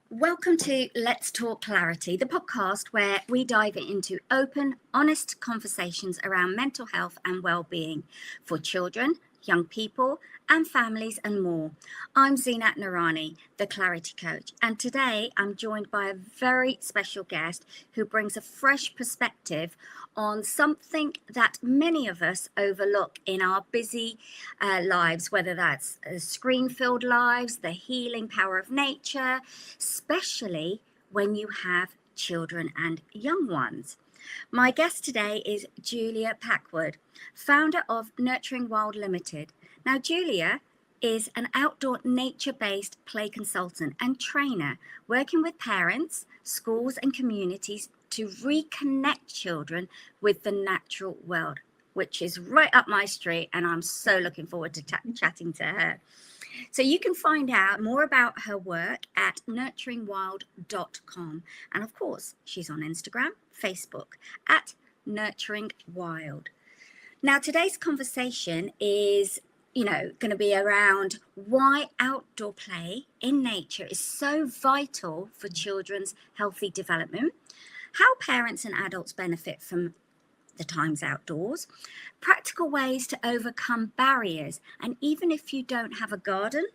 Welcome to Let's Talk Clarity, the podcast where we dive into open, honest conversations around mental health and well-being for children, young people, and families and more. I'm Zeenat Noorani, the Clarity Coach, and today I'm joined by a very special guest who brings a fresh perspective on something that many of us overlook in our busy lives, whether that's screen-filled lives, the healing power of nature, especially when you have children and young ones. My guest today is Julia Packwood, founder of Nurturing Wild Limited. Now, Julia is an outdoor nature-based play consultant and trainer working with parents, schools and communities to reconnect children with the natural world, which is right up my street, and I'm so looking forward to chatting to her. So you can find out more about her work at nurturingwild.com. And of course, she's on Instagram, Facebook at Nurturing Wild. Now, today's conversation is, going to be around why outdoor play in nature is so vital for children's healthy development, how parents and adults benefit from the times outdoors, practical ways to overcome barriers, and even if you don't have a garden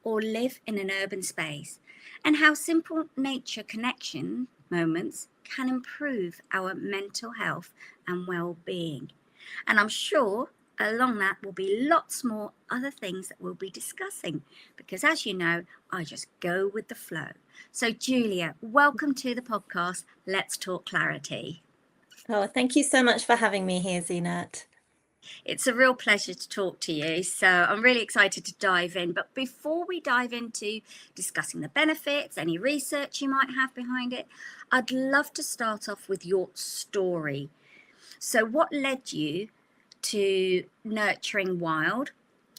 or live in an urban space, and how simple nature connection moments can improve our mental health and well-being. And I'm sure along that will be lots more other things that we'll be discussing, because as you know, I just go with the flow. So Julia, welcome to the podcast, Let's Talk Clarity. Oh, thank you so much for having me here, Zeenat. It's a real pleasure to talk to you. So I'm really excited to dive in. But before we dive into discussing the benefits, any research you might have behind it, I'd love to start off with your story. So what led you to Nurturing Wild?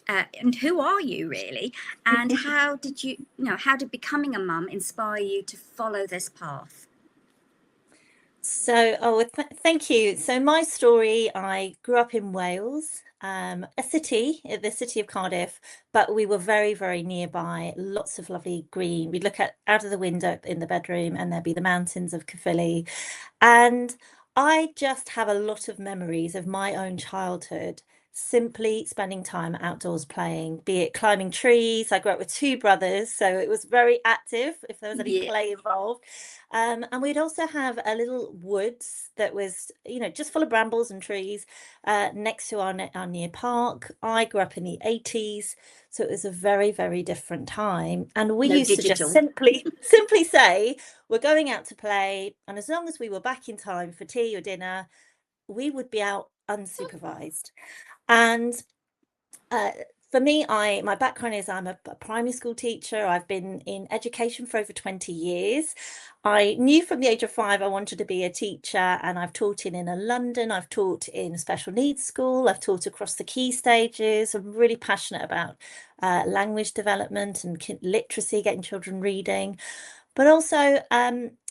And who are you really? And how did becoming a mum inspire you to follow this path? So, thank you. So my story, I grew up in Wales, the city of Cardiff, but we were very, very nearby, lots of lovely green. We'd look out of the window in the bedroom and there'd be the mountains of Caerphilly. And I just have a lot of memories of my own childhood, simply spending time outdoors playing, be it climbing trees. I grew up with two brothers, so it was very active if there was any play involved. And we'd also have a little woods that was, just full of brambles and trees next to our near park. I grew up in the 80s, so it was a very, very different time. And we used to just simply say, we're going out to play, and as long as we were back in time for tea or dinner, we would be out unsupervised. And for me, my background is I'm a primary school teacher. I've been in education for over 20 years. I knew from the age of 5 I wanted to be a teacher, and I've taught in inner London. I've taught in a special needs school. I've taught across the key stages. I'm really passionate about language development and literacy, getting children reading. But also,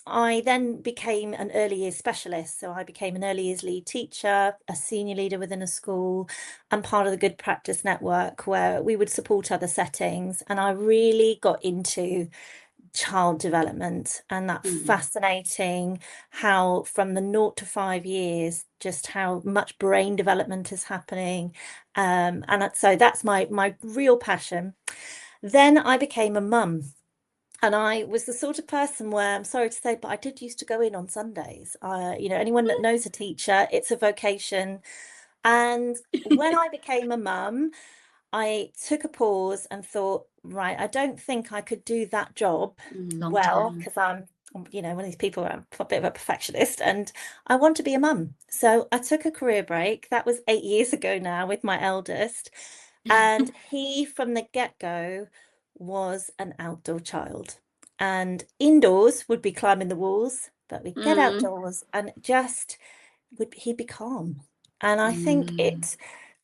I then became an early years specialist. So I became an early years lead teacher, a senior leader within a school, and part of the Good Practice Network, where we would support other settings. And I really got into child development and that fascinating how from the 0 to 5 years, just how much brain development is happening. And so that's my real passion. Then I became a mum. And I was the sort of person where, I'm sorry to say, but I did used to go in on Sundays. Anyone that knows a teacher, it's a vocation. And when I became a mum, I took a pause and thought, right, I don't think I could do that job well, because I'm, one of these people, I'm a bit of a perfectionist, and I want to be a mum. So I took a career break. That was 8 years ago now with my eldest. And he, from the get-go, was an outdoor child, and indoors would be climbing the walls, but we'd get outdoors and he'd be calm. And I think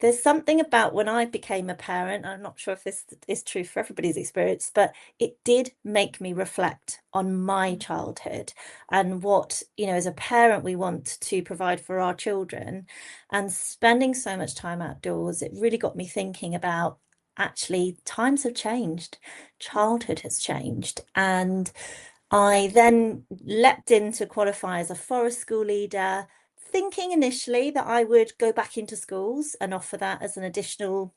there's something about when I became a parent, I'm not sure if this is true for everybody's experience, but it did make me reflect on my childhood and what, as a parent, we want to provide for our children. And spending so much time outdoors, it really got me thinking about, actually, times have changed, childhood has changed, and I then leapt in to qualify as a forest school leader, thinking initially that I would go back into schools and offer that as an additional,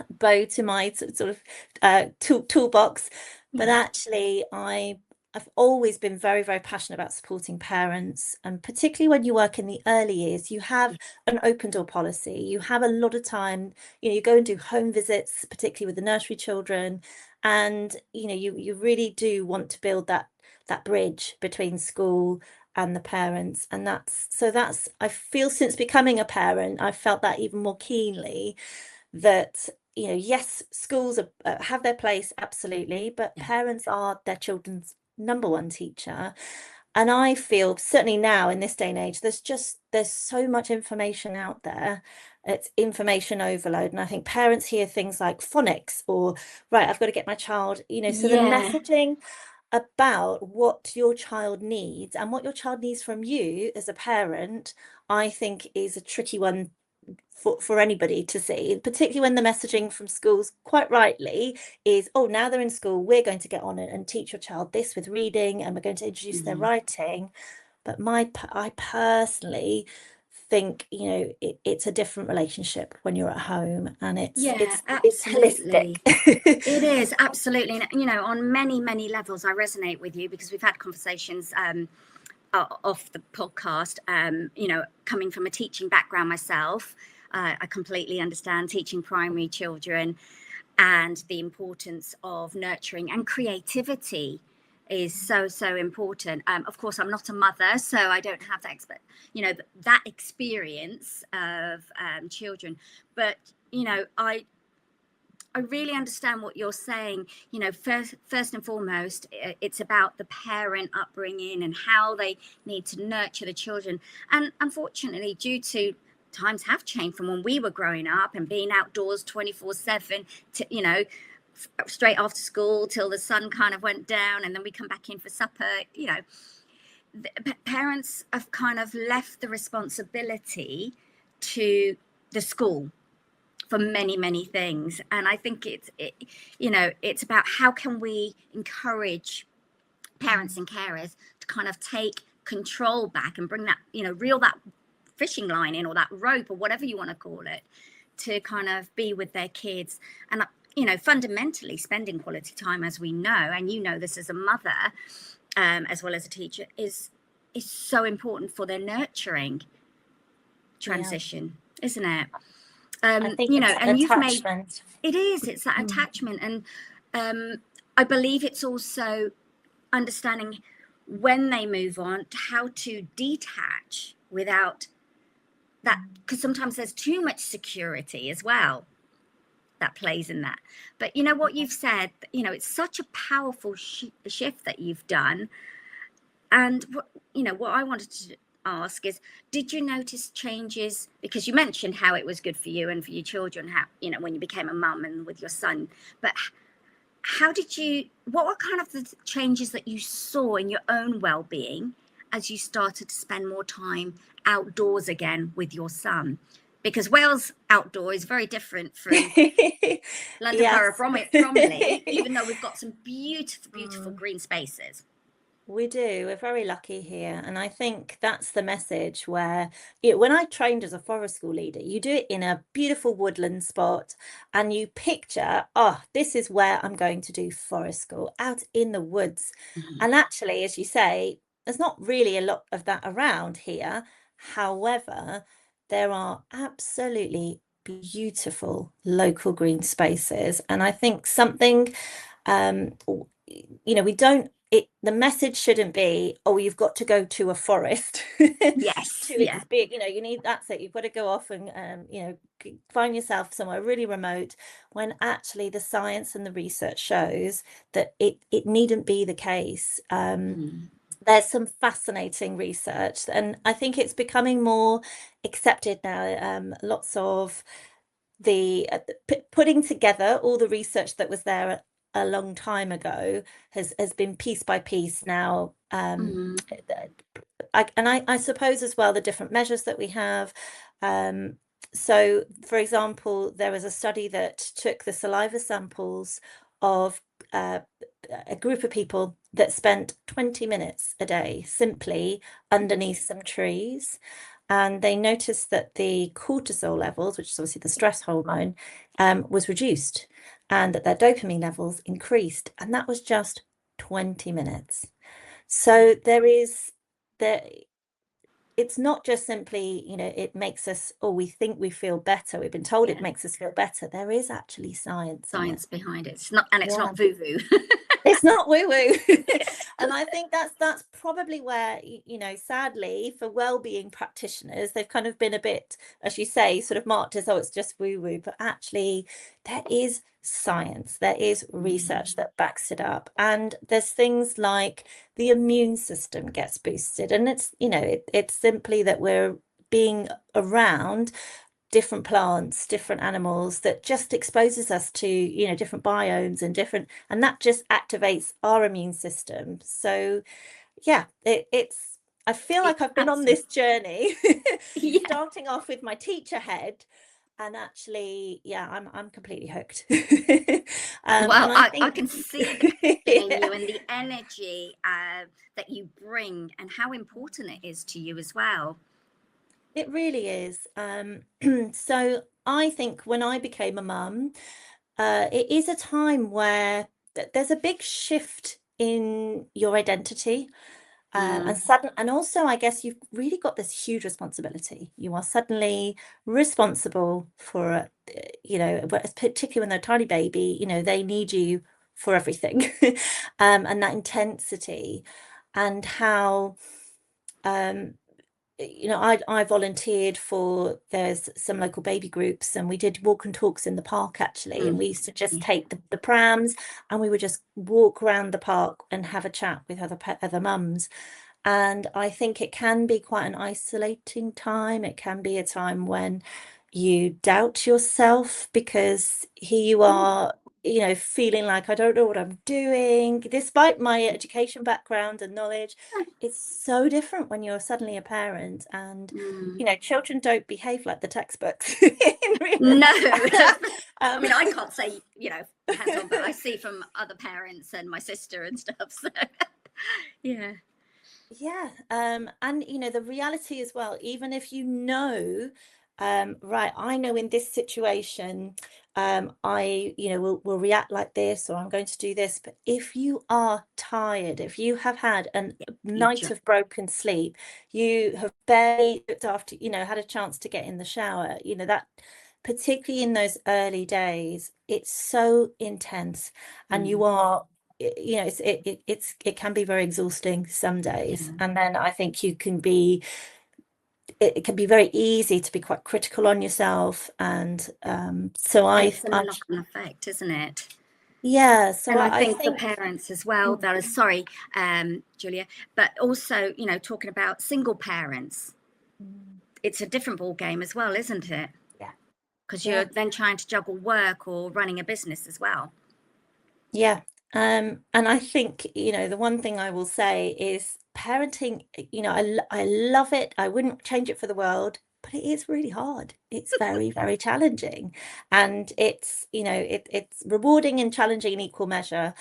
bow to my sort of toolbox. But Yeah. actually, I've always been very, very passionate about supporting parents, and particularly when you work in the early years, you have an open door policy. You have a lot of time, you go and do home visits, particularly with the nursery children, and you really do want to build that bridge between school and the parents. And that's I feel since becoming a parent, I've felt that even more keenly, that yes, schools have their place, absolutely, but Yeah. parents are their children's number one teacher. And I feel certainly now in this day and age, there's so much information out there. It's information overload. And I think parents hear things like phonics or, right, I've got to get my child, so the Yeah. messaging about what your child needs and what your child needs from you as a parent, I think is a tricky one for anybody to see, particularly when the messaging from schools, quite rightly, is, oh, now they're in school, we're going to get on it and teach your child this with reading, and we're going to introduce their writing. But I personally think, it's a different relationship when you're at home, and it's Yeah, it's holistic. absolutely. It is absolutely, and on many, many levels, I resonate with you because we've had conversations off the podcast. Coming from a teaching background myself, I completely understand teaching primary children and the importance of nurturing and creativity is so important. Of course, I'm not a mother, so I don't have that experience of children, but I really understand what you're saying. First and foremost, it's about the parent upbringing and how they need to nurture the children. And unfortunately, due to times have changed from when we were growing up and being outdoors 24/7 to, straight after school till the sun kind of went down and then we come back in for supper, parents have kind of left the responsibility to the school for many, many things. And I think it's about how can we encourage parents and carers to kind of take control back and bring that, reel that fishing line in or that rope or whatever you want to call it, to kind of be with their kids. And, fundamentally spending quality time, as we know, and this as a mother, as well as a teacher, is so important for their nurturing transition, isn't it? I think it's And you've made attachment. it's that attachment. And I believe it's also understanding when they move on how to detach without that, because sometimes there's too much security as well that plays in that. But what you've said, it's such a powerful shift that you've done. And what I wanted to ask is, did you notice changes, because you mentioned how it was good for you and for your children, how when you became a mum and with your son, but what were kind of the changes that you saw in your own well-being as you started to spend more time outdoors again with your son? Because Wales outdoor is very different from London Borough, Bromley, even though we've got some beautiful green spaces. We do. We're very lucky here. And I think that's the message where, when I trained as a forest school leader, you do it in a beautiful woodland spot and you picture, oh, this is where I'm going to do forest school, out in the woods. And actually, as you say, there's not really a lot of that around here. However, there are absolutely beautiful local green spaces. And I think something, we don't, the message shouldn't be, oh, you've got to go to a forest Yes. to experience, you need, that's it, you've got to go off and find yourself somewhere really remote, when actually the science and the research shows that it needn't be the case. There's some fascinating research, and I think it's becoming more accepted now. Lots of the putting together all the research that was there a long time ago has been piece by piece now. I suppose as well the different measures that we have. So, for example, there was a study that took the saliva samples of a group of people that spent 20 minutes a day simply underneath some trees. And they noticed that the cortisol levels, which is obviously the stress hormone, was reduced, and that their dopamine levels increased. And that was just 20 minutes. So it's not just simply, it makes us, we think we feel better. We've been told it makes us feel better. There is actually science behind it. It's not not woo-woo. It's not woo-woo. And I think that's probably where, sadly, for well-being practitioners, they've kind of been a bit, as you say, sort of marked as, it's just woo-woo. But actually, there is science, there is research that backs it up. And there's things like the immune system gets boosted. And it's, it's simply that we're being around different plants, different animals, that just exposes us to, different biomes and that just activates our immune system. So yeah, I feel like I've been on this journey, starting off with my teacher head, and actually, I'm completely hooked. Well, I can see the in you and the energy that you bring, and how important it is to you as well. It really is. So I think when I became a mum, it is a time where there's a big shift in your identity. And also, I guess you've really got this huge responsibility. You are suddenly responsible for, particularly when they're a tiny baby, they need you for everything. And that intensity, and how, I volunteered there's some local baby groups, and we did walk and talks in the park, actually. And we used to just take the prams, and we would just walk around the park and have a chat with other mums. And I think it can be quite an isolating time. It can be a time when you doubt yourself, because here you are, feeling like, I don't know what I'm doing, despite my education background and knowledge. It's so different when you're suddenly a parent, and children don't behave like the textbooks. No. I mean, I can't say, hands on, but I see from other parents and my sister and stuff. So yeah. And the reality as well, even if right, I know in this situation, I will react like this, or I'm going to do this. But if you are tired, if you have had a night of broken sleep, you have barely looked after, had a chance to get in the shower, that particularly in those early days, it's so intense, and you are, it can be very exhausting some days. And then I think it can be very easy to be quite critical on yourself. And so it's a knock-on effect, isn't it? Yeah. So and I think for parents as well, that is, sorry, Julia, but also, talking about single parents, it's a different ball game as well, isn't it? Yeah. Because you're then trying to juggle work or running a business as well. Yeah. And I think, the one thing I will say is parenting, I love it. I wouldn't change it for the world, but it is really hard. It's very, very challenging. And it's, it's rewarding and challenging in equal measure.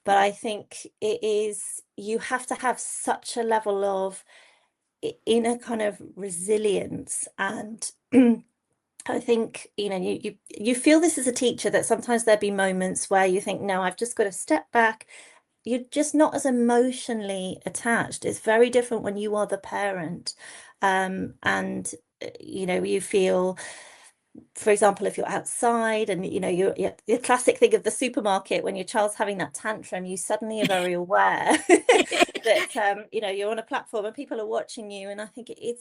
But I think you have to have such a level of inner kind of resilience. And I think, you feel this as a teacher, that sometimes there'd be moments where you think, no, I've just got to step back. You're just not as emotionally attached. It's very different when you are the parent. And, you feel, for example, if you're outside and, you're the classic thing of the supermarket, when your child's having that tantrum, you suddenly are very aware that, you're on a platform and people are watching you. And I think it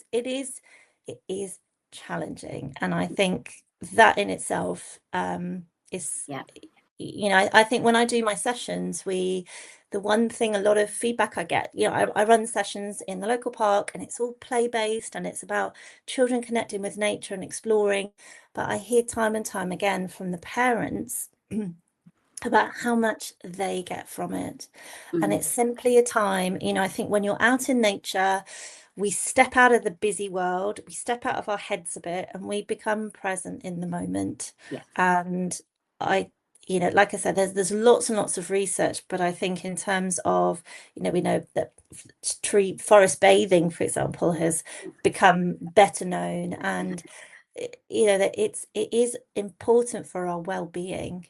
is challenging. And I think that in itself is, I think when I do my sessions, the one thing, a lot of feedback I get, I run sessions in the local park, and it's all play-based, and it's about children connecting with nature and exploring. But I hear time and time again from the parents about how much they get from it. And it's simply a time, I think when you're out in nature, we step out of the busy world, we step out of our heads a bit, and we become present in the moment. And you know, like I said, there's lots and lots of research, but I think in terms of, you know, we know that forest bathing, for example, has become better known, and you know that it is important for our well-being,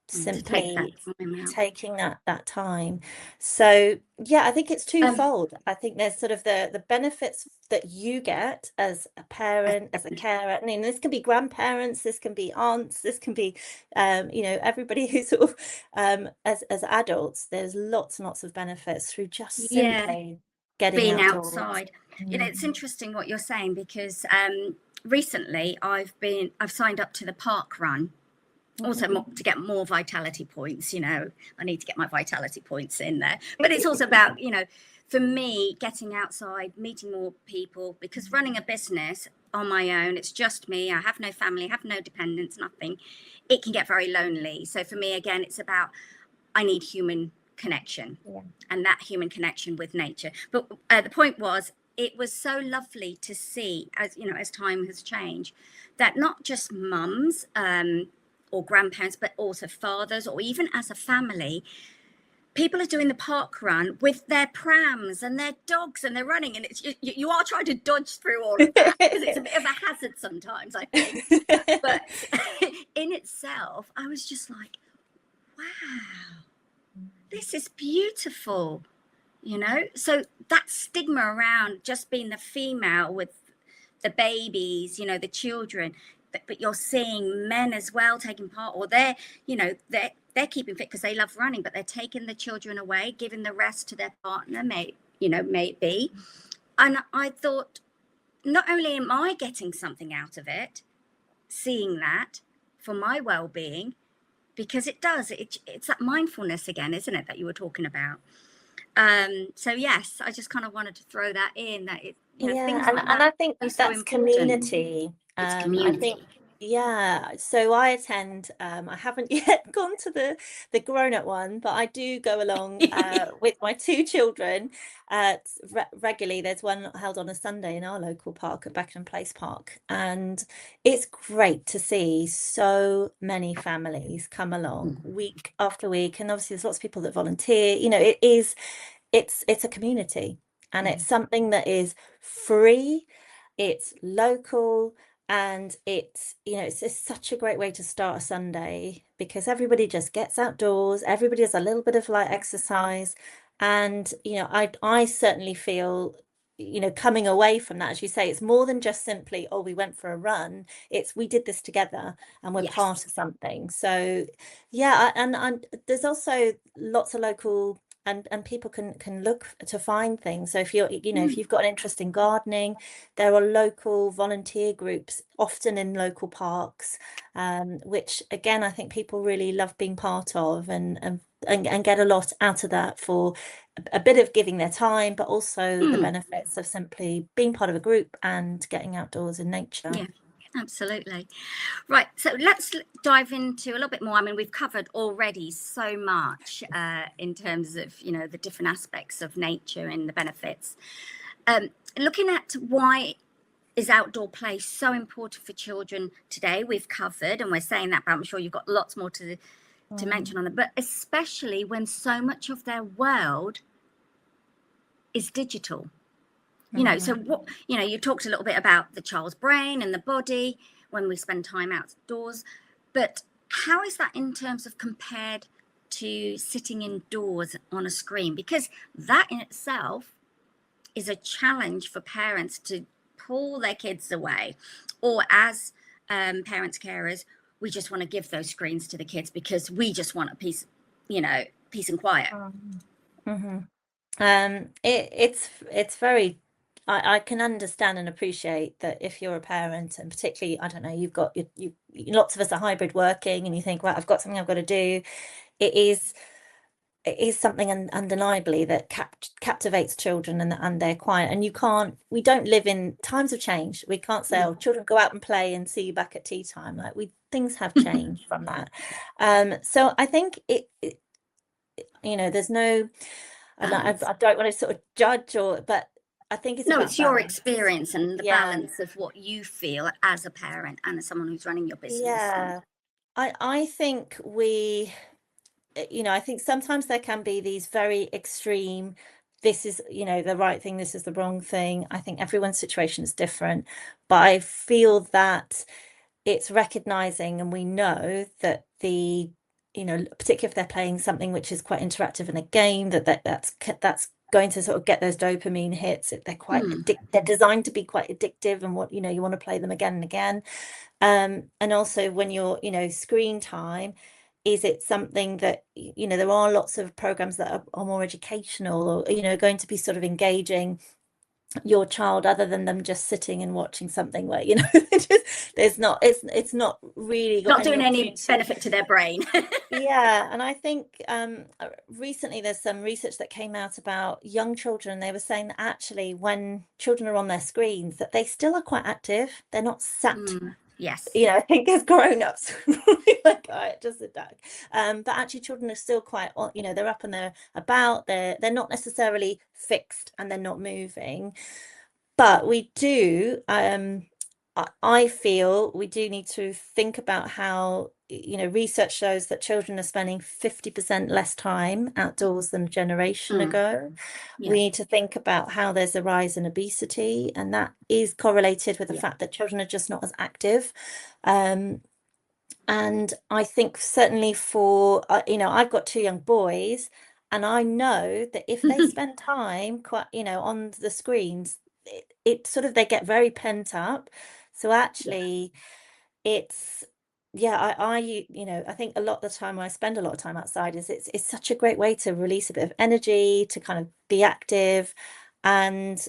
to take that simply time out. taking that time. So yeah, I think it's Um, twofold. I think there's sort of the benefits that you get as a parent, as a carer. I mean, this can be grandparents, this can be aunts, this can be you know, everybody who sort of as adults, there's lots and lots of benefits through just yeah, simply getting being outdoors. outside. You know, it's interesting what you're saying, because recently I've signed up to the park run, also to get more vitality points. You know, I need to get my vitality points in there, but it's also about, you know, for me, getting outside, meeting more people, because running a business on my own, it's just me, I have no family, I have no dependents, nothing. It can get very lonely. So for me, again, it's about, I need human connection, and that human connection with nature. But the point was, it was so lovely to see, as you know, as time has changed, that not just mums or grandparents, but also fathers, or even as a family, people are doing the park run with their prams and their dogs, and they're running, and it's you are trying to dodge through all of that, because it's a bit of a hazard sometimes, I think. But in itself, I was just like, wow, this is beautiful, you know. So that stigma around just being the female with the babies, you know, the children, but you're seeing men as well taking part, or they're, you know, they're keeping fit because they love running, but they're taking the children away, giving the rest to their partner, maybe. And I thought, not only am I getting something out of it, seeing that for my well-being, because it's that mindfulness again, isn't it, that you were talking about. So yes, I just kind of wanted to throw that in, that it, you know, things like and that I think are so that's important. community. It's I community. think, yeah. So I attend. I haven't yet gone to the grown-up one, but I do go along with my two children regularly. There's one held on a Sunday in our local park at Beckenham Place Park, and it's great to see so many families come along week after week. And obviously, there's lots of people that volunteer. You know, it's a community, and it's something that is free, it's local, and it's, you know, it's just such a great way to start a Sunday, because everybody just gets outdoors, everybody does a little bit of light exercise. And you know, I certainly feel, you know, coming away from that, as you say, it's more than just simply, oh, we went for a run. It's, we did this together and we're part of something. So yeah, and there's also lots of local, and people can look to find things. So if you're, you know, if you've got an interest in gardening, there are local volunteer groups, often in local parks, which again, I think people really love being part of, and get a lot out of that, for a bit of giving their time, but also the benefits of simply being part of a group and getting outdoors in nature. Yeah, absolutely. Right, so let's dive into a little bit more. I mean, we've covered already so much in terms of, you know, the different aspects of nature and the benefits. Looking at why is outdoor play so important for children today, we've covered, and we're saying that, but I'm sure you've got lots more to mention on it, but especially when so much of their world is digital. You know, so what, you know, you talked a little bit about the child's brain and the body when we spend time outdoors, but how is that in terms of compared to sitting indoors on a screen? Because that in itself is a challenge for parents to pull their kids away, or as parents, carers, we just want to give those screens to the kids because we just want a peace, you know, peace and quiet. It's very, I can understand and appreciate that if you're a parent, and particularly, I don't know, you've got you lots of us are hybrid working, and you think, well, I've got something I've got to do. It is something undeniably that captivates children, and they're quiet, and we don't live in times of change. We can't say, oh, children, go out and play and see you back at tea time. Like, things have changed from that. So I think it, you know, there's no, I don't want to sort of judge, but I think it's no, about it's your balance. experience and the balance of what you feel as a parent and as someone who's running your business. Yeah. I think I think sometimes there can be these very extreme, this is, the right thing, this is the wrong thing. I think everyone's situation is different, but I feel that it's recognizing, and we know that particularly if they're playing something which is quite interactive in a game, that's going to sort of get those dopamine hits. They're designed to be quite addictive, and you want to play them again and again. And also when you're, screen time, is it something that, there are lots of programs that are more educational, or, going to be sort of engaging your child, other than them just sitting and watching something where, it's not really got Not doing any benefit to their brain. Yeah, and I think recently there's some research that came out about young children. They were saying that actually when children are on their screens, that they still are quite active. They're not sat. Yes. I think as grown-ups, like, all right, just sit down. But actually children are still quite, they're up and they're about. They're not necessarily fixed and they're not moving. But we do, I feel we do need to think about how, research shows that children are spending 50% less time outdoors than a generation ago. Yeah. We need to think about how there's a rise in obesity, and that is correlated with the fact that children are just not as active. And I think certainly for, I've got 2 young boys, and I know that if they spend time quite, on the screens, it sort of, they get very pent up. So actually it's, I think a lot of the time when I spend a lot of time outside, it's such a great way to release a bit of energy, to kind of be active. And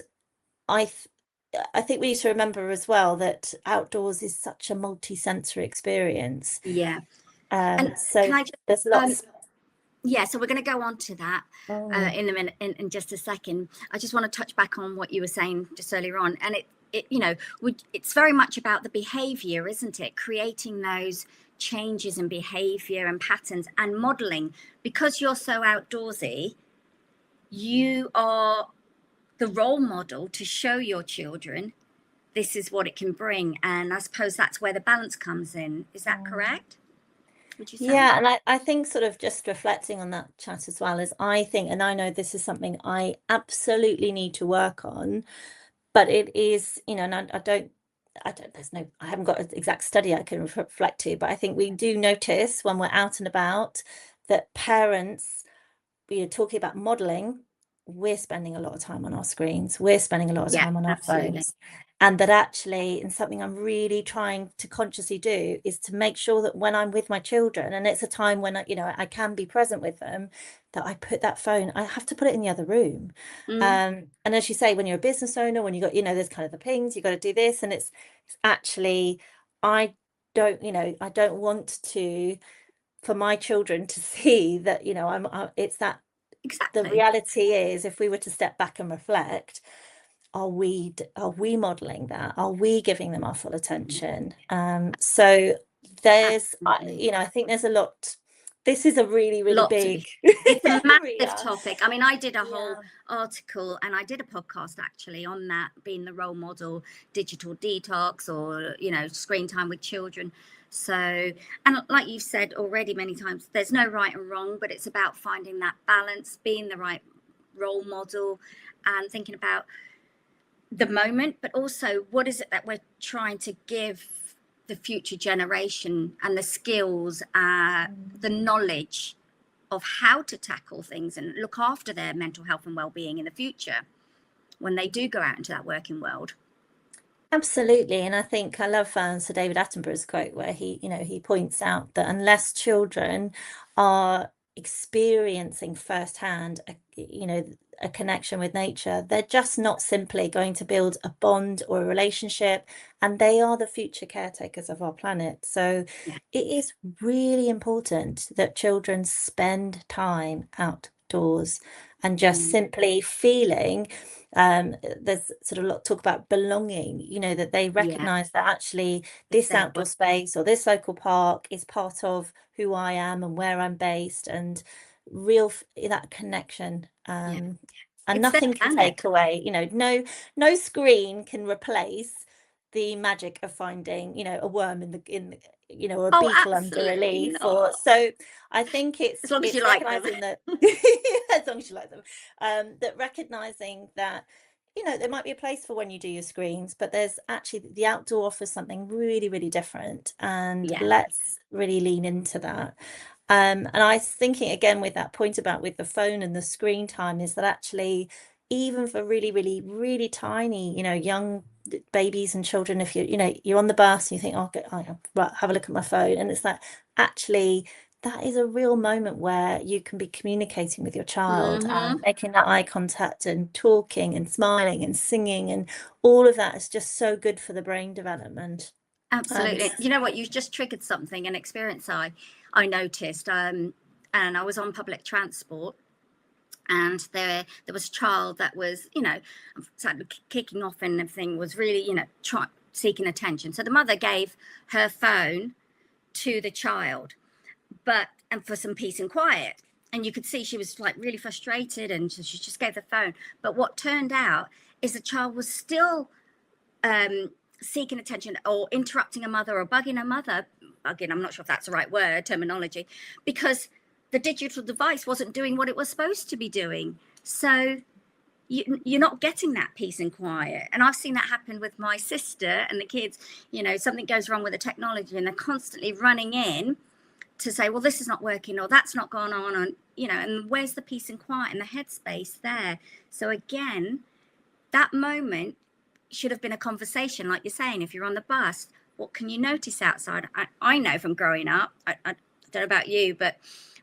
I think we need to remember as well that outdoors is such a multi-sensory experience. Yeah. So there's lots. So we're going to go on to that in a minute, in just a second. I just want to touch back on what you were saying just earlier on, and it's very much about the behavior, isn't it? Creating those changes in behavior and patterns and modeling. Because you're so outdoorsy, you are the role model to show your children this is what it can bring. And I suppose that's where the balance comes in. Is that correct? Would you say? Yeah, and I think sort of just reflecting on that chat as well, is I think, and I know this is something I absolutely need to work on, but it is, and I haven't got an exact study I can reflect to, but I think we do notice when we're out and about that parents, talking about modeling, we're spending a lot of time on our screens, we're spending a lot of time on our phones. And that actually, and something I'm really trying to consciously do, is to make sure that when I'm with my children, and it's a time when I can be present with them, that I put that phone, I have to put it in the other room. And as you say, when you're a business owner, when you got, there's kind of the pings, you got to do this, and it's actually, I don't want to, for my children to see that, it's that. Exactly. The reality is, if we were to step back and reflect, are we modeling that? Are we giving them our full attention? So there's, I think there's a lot. This is a really, really big, it's a massive topic. I mean, I did a whole article and I did a podcast actually on that, being the role model, digital detox, or, screen time with children. So, and like you've said already many times, there's no right and wrong, but it's about finding that balance, being the right role model, and thinking about the moment, but also what is it that we're trying to give the future generation, and the skills, the knowledge of how to tackle things and look after their mental health and well-being in the future when they do go out into that working world. Absolutely. And I think I love Sir David Attenborough's quote where he points out that unless children are experiencing firsthand a connection with nature, they're just not simply going to build a bond or a relationship, and they are the future caretakers of our planet. So it is really important that children spend time outdoors and just simply feeling. There's sort of a lot of talk about belonging, that they recognize that actually this outdoor space or this local park is part of who I am and where I'm based, and real that connection. And it's nothing can take away, no screen can replace the magic of finding, a worm in you know, or a Oh, beetle under a absolutely leaf, not. or so I think As long as it's you like them. recognizing that as long as you like them, that recognizing that, you know, there might be a place for when you do your screens, but there's actually the outdoor offers something really, really different, and Yeah. let's really lean into that. And I was thinking again with that point about with the phone and the screen time, is that actually even for really, really, really tiny, you know, young babies and children, if you know, you're on the bus and you think, oh, right, have a look at my phone, and it's like actually that is a real moment where you can be communicating with your child and making that eye contact and talking and smiling and singing, and all of that is just so good for the brain development. Absolutely. You know what? You've just triggered something, an experience I noticed. And I was on public transport, and there was a child that was, you know, kicking off and everything, was really, you know, seeking attention. So the mother gave her phone to the child, and for some peace and quiet. And you could see she was like really frustrated, and she just gave the phone. But what turned out is the child was still seeking attention or interrupting a mother or bugging a mother. Again, I'm not sure if that's the right word, terminology, because the digital device wasn't doing what it was supposed to be doing. So you're not getting that peace and quiet. And I've seen that happen with my sister and the kids. You know, something goes wrong with the technology and they're constantly running in to say, well, this is not working, or that's not going on, and, you know, and where's the peace and quiet and the headspace there? So again, that moment should have been a conversation, like you're saying. If you're on the bus, what can you notice outside? I know from growing up, I don't know about you, but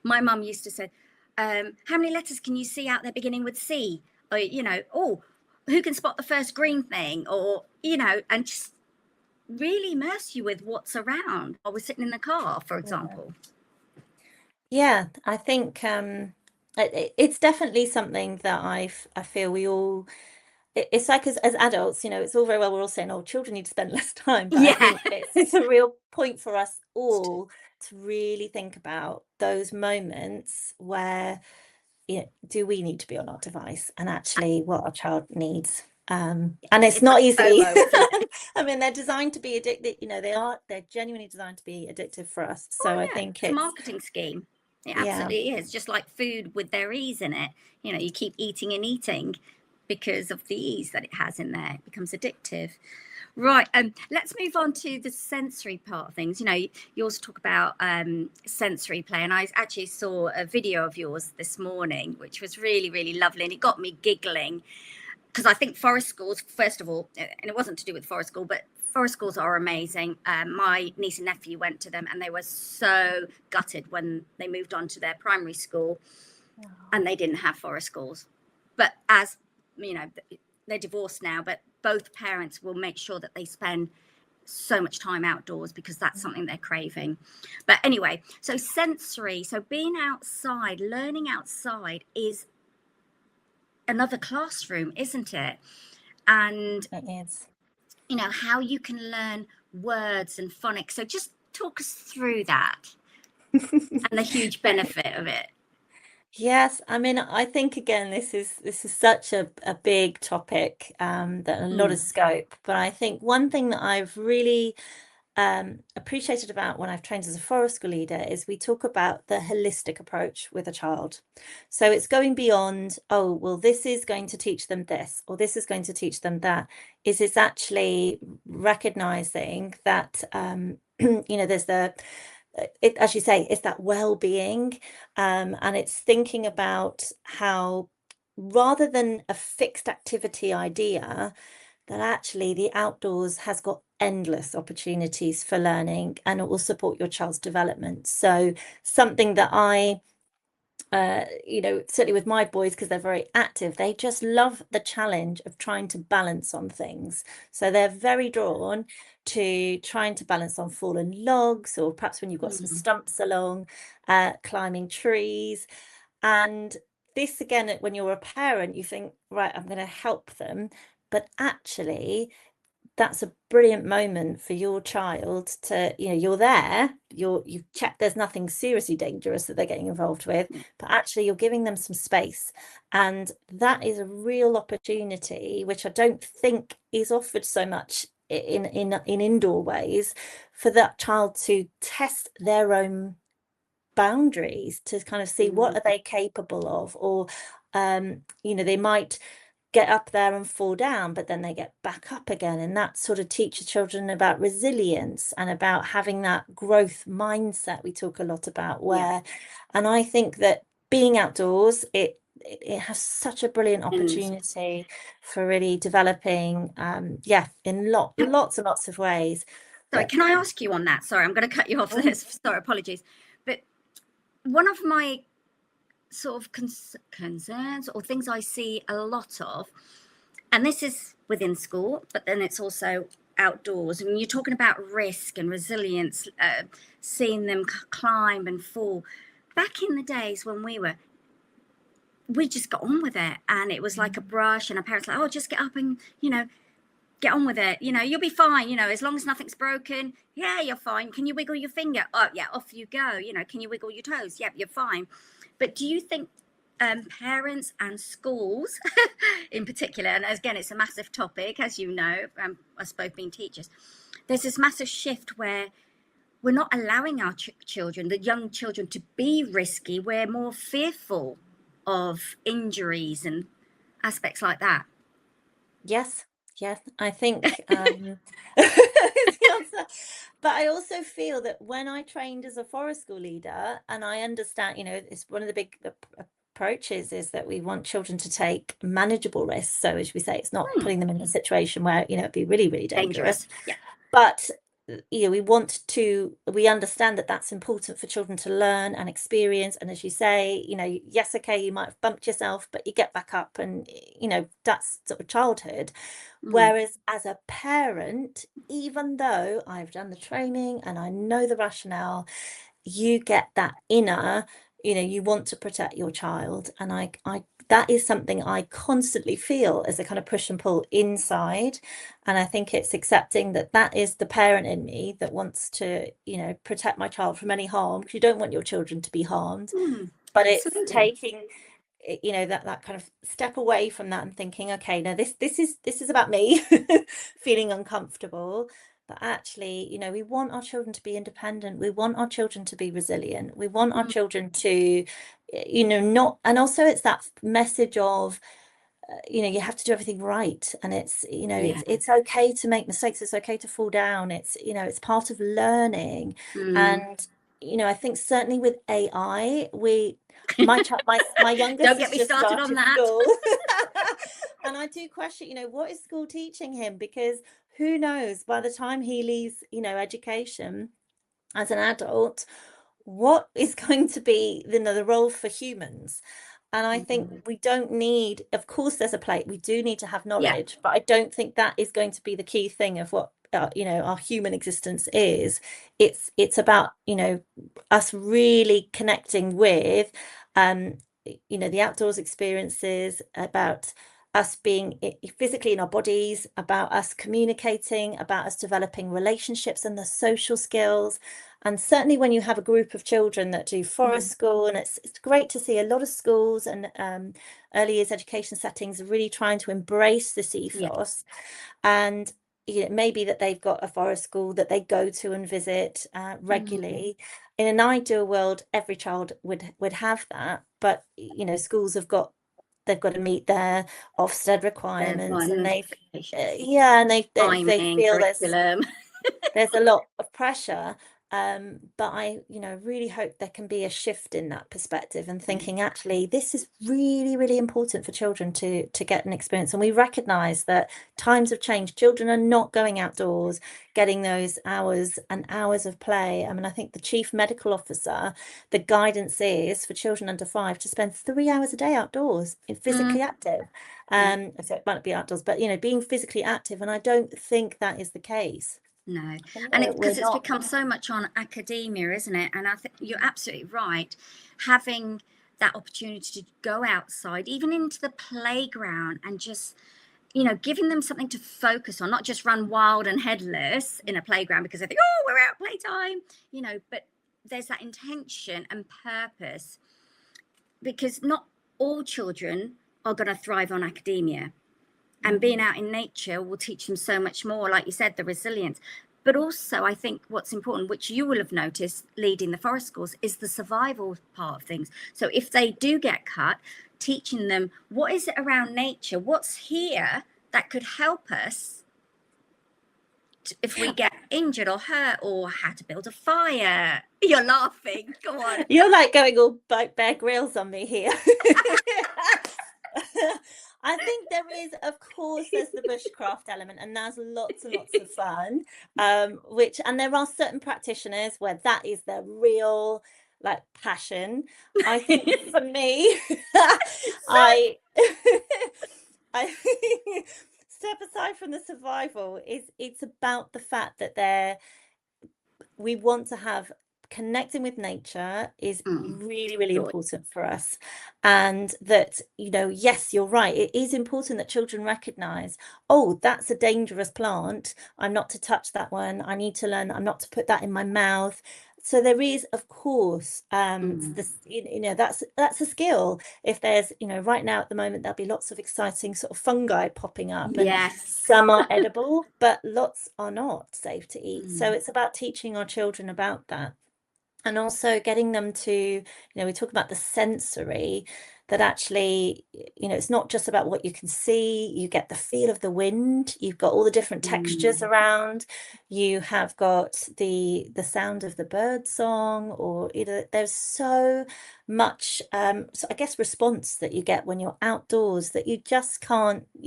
my mum used to say, how many letters can you see out there beginning with C? Or, you know, oh, who can spot the first green thing? Or, you know, and just really immerse you with what's around while we're sitting in the car, for example. Yeah, I think it's definitely something that I feel we all, it's like as adults, you know, it's all very well, we're all saying, oh, children need to spend less time, but I think it's a real point for us all to really think about those moments where, you know, do we need to be on our device, and actually what our child needs. And it's not like easy. FOMO, isn't it? I mean, they're designed to be addicted, you know, they're genuinely designed to be addictive for us. So I think It's a marketing scheme. It absolutely is. Just like food with their ease in it. You know, you keep eating and eating because of the ease that it has in there. It becomes addictive. Right. Let's move on to the sensory part of things. You know, you also talk about sensory play, and I actually saw a video of yours this morning, which was really, really lovely, and it got me giggling, because I think forest schools, first of all, and it wasn't to do with forest school, but forest schools are amazing. My niece and nephew went to them, and they were so gutted when they moved on to their primary school and they didn't have forest schools. But as you know, they're divorced now, but both parents will make sure that they spend so much time outdoors because that's something they're craving. But anyway, so sensory, so being outside, learning outside is another classroom, isn't it? And it is. You know, how you can learn words and phonics. So just talk us through that and the huge benefit of it. Yes, I mean, I think again, this is such a big topic, that a lot of scope. But I think one thing that I've really appreciated about when I've trained as a forest school leader is we talk about the holistic approach with a child. So it's going beyond, oh, well, this is going to teach them this, or this is going to teach them that. It's actually recognizing that, you know, there's as you say, it's that well-being, and it's thinking about how, rather than a fixed activity idea, that actually the outdoors has got endless opportunities for learning, and it will support your child's development. So something that I you know, certainly with my boys, because they're very active, they just love the challenge of trying to balance on things. So they're very drawn to trying to balance on fallen logs, or perhaps when you've got some stumps along, climbing trees. And this, again, when you're a parent, you think, right, I'm going to help them. But actually, that's a brilliant moment for your child to, you know, you're there, you've checked there's nothing seriously dangerous that they're getting involved with, but actually you're giving them some space. And that is a real opportunity, which I don't think is offered so much in indoor ways, for that child to test their own boundaries, to kind of see what are they capable of, or they might get up there and fall down, but then they get back up again, and that sort of teaches children about resilience and about having that growth mindset we talk a lot about, where and I think that being outdoors, it has such a brilliant opportunity for really developing in lots and lots of ways. Sorry, can I ask you on that? Sorry, I'm going to cut you off this. Sorry, apologies. But one of my sort of concerns or things I see a lot of, and this is within school, but then it's also outdoors, and you're talking about risk and resilience, seeing them climb and fall. Back in the days when we just got on with it, and it was like a brush, and our parents like, oh, just get up and get on with it, you'll be fine, as long as nothing's broken. Yeah, you're fine. Can you wiggle your finger? Oh yeah, off you go. Can you wiggle your toes? Yep, you're fine. But do you think parents and schools in particular, and again, it's a massive topic, as you know, us both being teachers, there's this massive shift where we're not allowing our children, the young children, to be risky. We're more fearful of injuries and aspects like that. Yes, I think the answer. But I also feel that when I trained as a forest school leader, and I understand, it's one of the big approaches is that we want children to take manageable risks. So as we say, it's not putting them in a situation where, it'd be really, really dangerous. Yeah. But we understand that that's important for children to learn and experience. And as you say, yes, okay, you might have bumped yourself, but you get back up, and that's sort of childhood. Whereas as a parent, even though I've done the training and I know the rationale, you get that inner, you want to protect your child. And I that is something I constantly feel as a kind of push and pull inside. And I think it's accepting that is the parent in me that wants to, protect my child from any harm, because you don't want your children to be harmed. But absolutely. It's taking, that kind of step away from that and thinking, okay, now this is about me feeling uncomfortable. But actually, we want our children to be independent. We want our children to be resilient. We want our children to, not, and also it's that message of, you have to do everything right. And it's, it's okay to make mistakes. It's okay to fall down. It's, it's part of learning. And, I think certainly with AI, my youngest don't get me just started on that. school. And I do question, what is school teaching him? Because who knows, by the time he leaves, education as an adult, what is going to be the role for humans? And I think we don't need, of course, there's a plate. We do need to have knowledge, but I don't think that is going to be the key thing of what, our human existence is. It's about, us really connecting with, the outdoors experiences, about us being physically in our bodies, about us communicating, about us developing relationships and the social skills. And certainly when you have a group of children that do forest school, and it's great to see a lot of schools and early years education settings are really trying to embrace this ethos. And maybe that they've got a forest school that they go to and visit regularly. In an ideal world, every child would have that, but schools they've got to meet their Ofsted requirements, and they feel there's a lot of pressure. But I really hope there can be a shift in that perspective, and thinking actually this is really, really important for children to get an experience. And we recognize that times have changed. Children are not going outdoors, getting those hours and hours of play. I mean, I think the chief medical officer, the guidance is for children under 5 to spend 3 hours a day outdoors, physically active. So it might be outdoors, but being physically active. And I don't think that is the case. No, and it's because it's become so much on academia, isn't it? And I think you're absolutely right. Having that opportunity to go outside, even into the playground, and just, giving them something to focus on, not just run wild and headless in a playground because they think, oh, we're out playtime, but there's that intention and purpose, because not all children are going to thrive on academia. And being out in nature will teach them so much more, like you said, the resilience. But also, I think what's important, which you will have noticed leading the forest schools, is the survival part of things. So if they do get cut, teaching them what is it around nature, what's here that could help us if we get injured or hurt, or how to build a fire. You're laughing. Go on. You're like going all Bear Grylls on me here. I think there is, of course, there's the bushcraft element, and there's lots and lots of fun. And there are certain practitioners where that is their real like passion. I think for me, I step aside from the survival, it's about the fact that we want to have connecting with nature is really, really important for us. And that, yes, you're right. It is important that children recognize, oh, that's a dangerous plant. I'm not to touch that one. I need to learn, I'm not to put that in my mouth. So there is, of course, that's a skill. If there's, right now at the moment, there'll be lots of exciting sort of fungi popping up. And yes, some are edible, but lots are not safe to eat. So it's about teaching our children about that. And also getting them to, we talk about the sensory, that actually, it's not just about what you can see. You get the feel of the wind. You've got all the different textures around. You have got the sound of the bird song, or there's so much, so I guess, response that you get when you're outdoors that you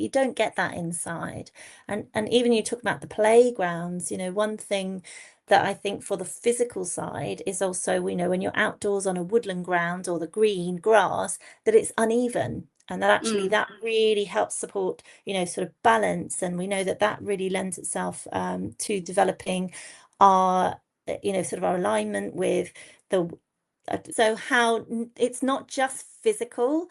don't get that inside. And even you talk about the playgrounds, one thing that I think for the physical side is also, when you're outdoors on a woodland ground or the green grass, that it's uneven, and that actually that really helps support, sort of balance. And we know that really lends itself to developing our, sort of our alignment with so how it's not just physical,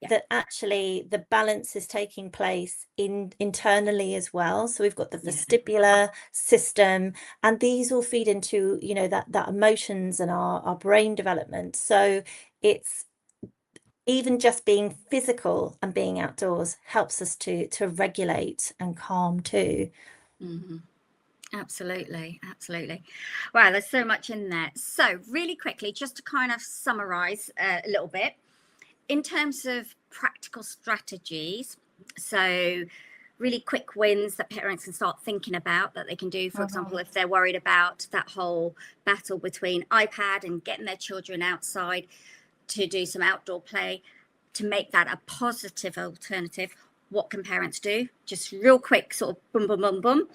that actually the balance is taking place internally as well. So we've got the vestibular system, and these all feed into, that emotions and our brain development. So it's even just being physical and being outdoors helps us to regulate and calm too. Absolutely. Wow, there's so much in there. So really quickly, just to kind of summarize a little bit, in terms of practical strategies, so really quick wins that parents can start thinking about that they can do, for example, if they're worried about that whole battle between iPad and getting their children outside to do some outdoor play, to make that a positive alternative, what can parents do? Just real quick, sort of boom, boom, boom, boom.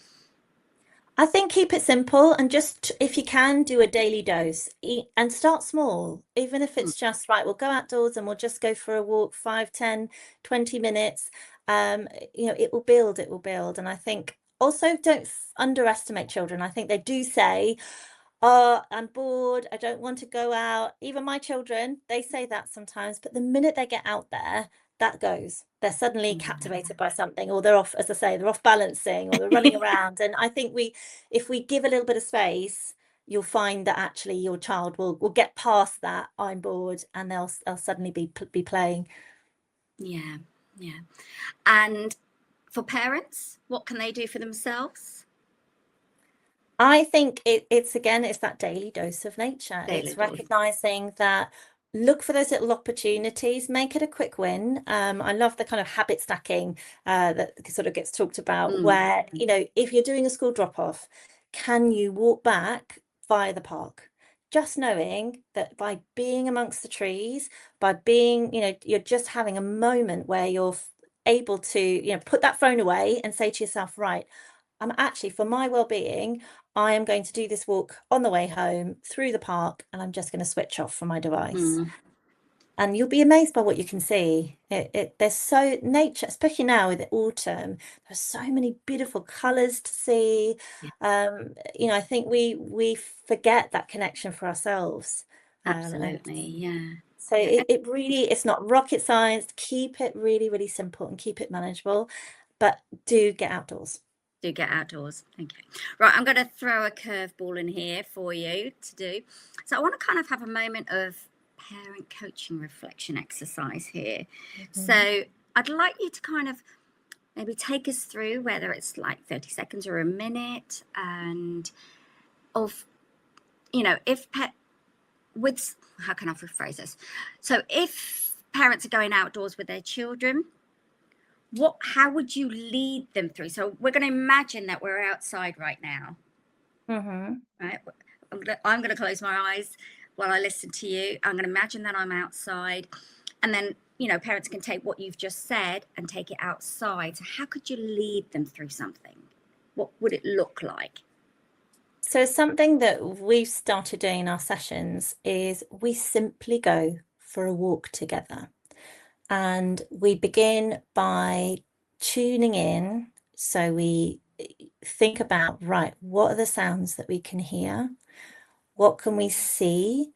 I think keep it simple, and just, if you can, do a daily dose, and start small, even if it's just, right, we'll go outdoors and we'll just go for a walk 5, 10, 20 minutes. It will build. And I think also don't underestimate children. I think they do say, oh, I'm bored, I don't want to go out. Even my children, they say that sometimes, but the minute they get out there, that goes. They're suddenly captivated by something, or they're off, as I say, they're off balancing, or they're running around. And I think if we give a little bit of space, you'll find that actually your child will get past that I'm bored, and they'll suddenly be playing. Yeah. And for parents, what can they do for themselves? I think it's that daily dose of nature. It's recognizing that, look for those little opportunities, make it a quick win. I love the kind of habit stacking that sort of gets talked about, where, if you're doing a school drop off, can you walk back via the park? Just knowing that by being amongst the trees, by being, you're just having a moment where you're able to, put that phone away and say to yourself, right, I'm actually, for my well-being, I am going to do this walk on the way home through the park, and I'm just going to switch off from my device. And you'll be amazed by what you can see. There's so nature, especially now with the autumn, there's so many beautiful colors to see. I think we forget that connection for ourselves. Absolutely, So it really, it's not rocket science. Keep it really, really simple and keep it manageable, but do get outdoors. Okay, right, I'm going to throw a curveball in here for you to do. So I want to kind of have a moment of parent coaching reflection exercise here. So I'd like you to kind of maybe take us through, whether it's like 30 seconds or a minute, and of, if how can I rephrase this? So if parents are going outdoors with their children, how would you lead them through? So we're going to imagine that we're outside right now. Right? I'm going to close my eyes while I listen to you. I'm going to imagine that I'm outside, and then, parents can take what you've just said and take it outside. So how could you lead them through something? What would it look like? So something that we've started doing in our sessions is we simply go for a walk together, and we begin by tuning in. So we think about, right, what are the sounds that we can hear? What can we see?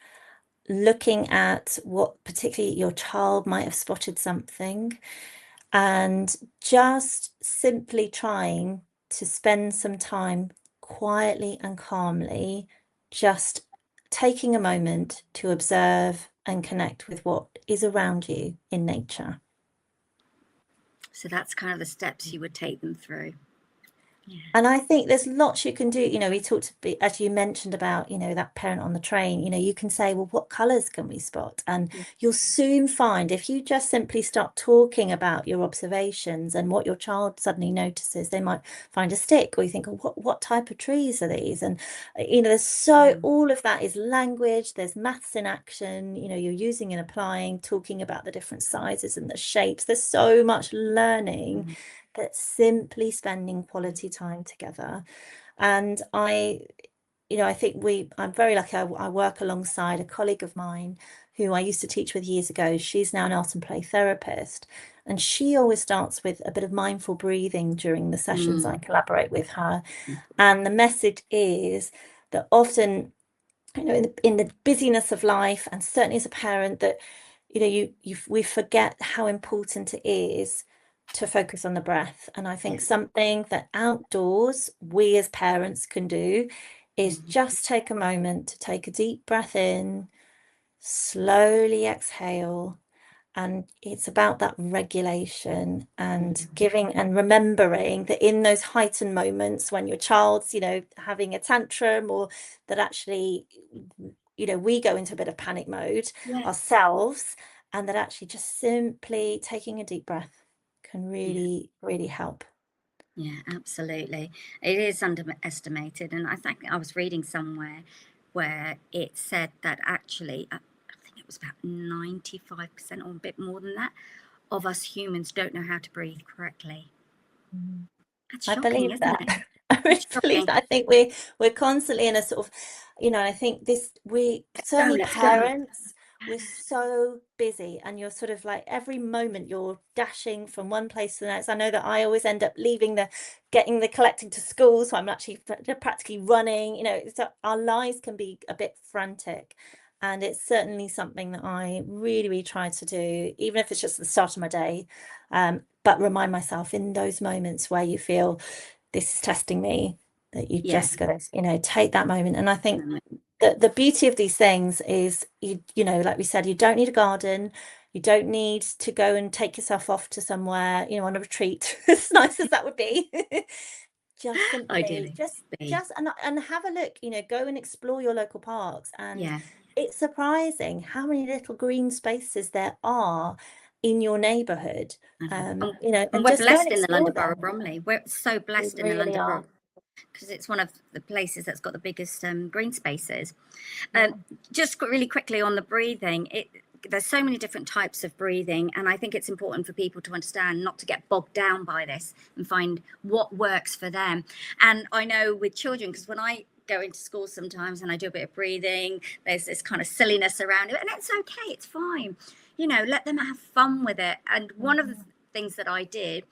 Looking at what particularly your child might have spotted something, and just simply trying to spend some time quietly and calmly, just taking a moment to observe and connect with what is around you in nature. So that's kind of the steps you would take them through. Yeah. And I think there's lots you can do. We talked, as you mentioned, about, that parent on the train, you can say, well, what colours can we spot? And you'll soon find, if you just simply start talking about your observations and what your child suddenly notices, they might find a stick, or you think, oh, what type of trees are these? And, there's all of that is language. There's maths in action, you're using and applying, talking about the different sizes and the shapes. There's so much learning. But simply spending quality time together. And I think I'm very lucky. I work alongside a colleague of mine who I used to teach with years ago. She's now an art and play therapist, and she always starts with a bit of mindful breathing during the sessions. I collaborate with her, and the message is that often, in the busyness of life, and certainly as a parent, that we forget how important it is to focus on the breath. And I think something that outdoors we as parents can do is just take a moment to take a deep breath in, slowly exhale. And it's about that regulation and giving and remembering that in those heightened moments when your child's, having a tantrum, or that actually, we go into a bit of panic mode ourselves, and that actually just simply taking a deep breath can really, really help. Yeah, absolutely. It is underestimated. And I think I was reading somewhere where it said that actually, I think it was about 95% or a bit more than that of us humans don't know how to breathe correctly. That's shocking, I believe isn't that. it? I really believe that. I think we're constantly in a sort of, I think certainly parents, we're so busy, and you're sort of like every moment you're dashing from one place to the next. I know that I always end up getting the collecting to school, so I'm actually practically running. Our lives can be a bit frantic, and it's certainly something that I really, really try to do, even if it's just the start of my day. But remind myself in those moments where you feel this is testing me, that you just got to, take that moment. And I think the beauty of these things is, like we said, you don't need a garden. You don't need to go and take yourself off to somewhere, on a retreat, as nice as that would be. Just simply, and have a look, go and explore your local parks. And it's surprising how many little green spaces there are in your neighborhood. And we're blessed in the London Borough of Bromley. We're so blessed in the London Borough, because it's one of the places that's got the biggest green spaces. Just really quickly on the breathing, there's so many different types of breathing, and I think it's important for people to understand, not to get bogged down by this, and find what works for them. And I know with children, because when I go into school sometimes and I do a bit of breathing, there's this kind of silliness around it, and it's okay, it's fine. Let them have fun with it. And one of the things that I did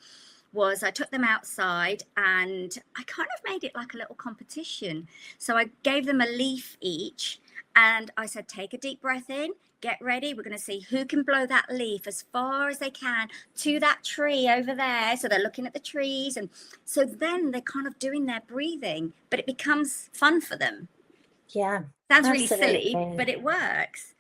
was I took them outside, and I kind of made it like a little competition. So I gave them a leaf each, and I said, take a deep breath in, get ready. We're going to see who can blow that leaf as far as they can to that tree over there. So they're looking at the trees. And so then they're kind of doing their breathing, but it becomes fun for them. Yeah. Sounds really silly, but it works.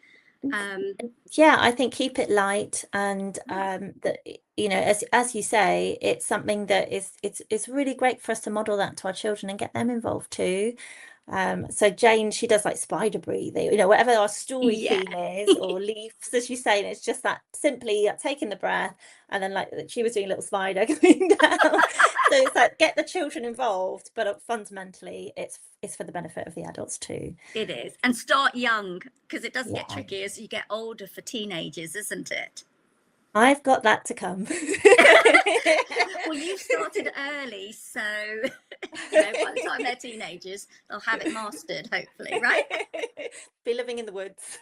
I think keep it light, and that you know, as you say, it's something that it's really great for us to model that to our children and get them involved too. So Jane, she does like spider breathing, you know, whatever our story Yeah. theme is, or leaves, as you say, and it's just that simply taking the breath, and then like she was doing a little spider going down. So it's like get the children involved, but fundamentally it's for the benefit of the adults too. It is. And start young, because it does get Yeah, tricky as you get older for teenagers, isn't it? I've got that to come. Well, you started early, so you know, by the time they're teenagers, they'll have it mastered, hopefully, right? Be living in the woods.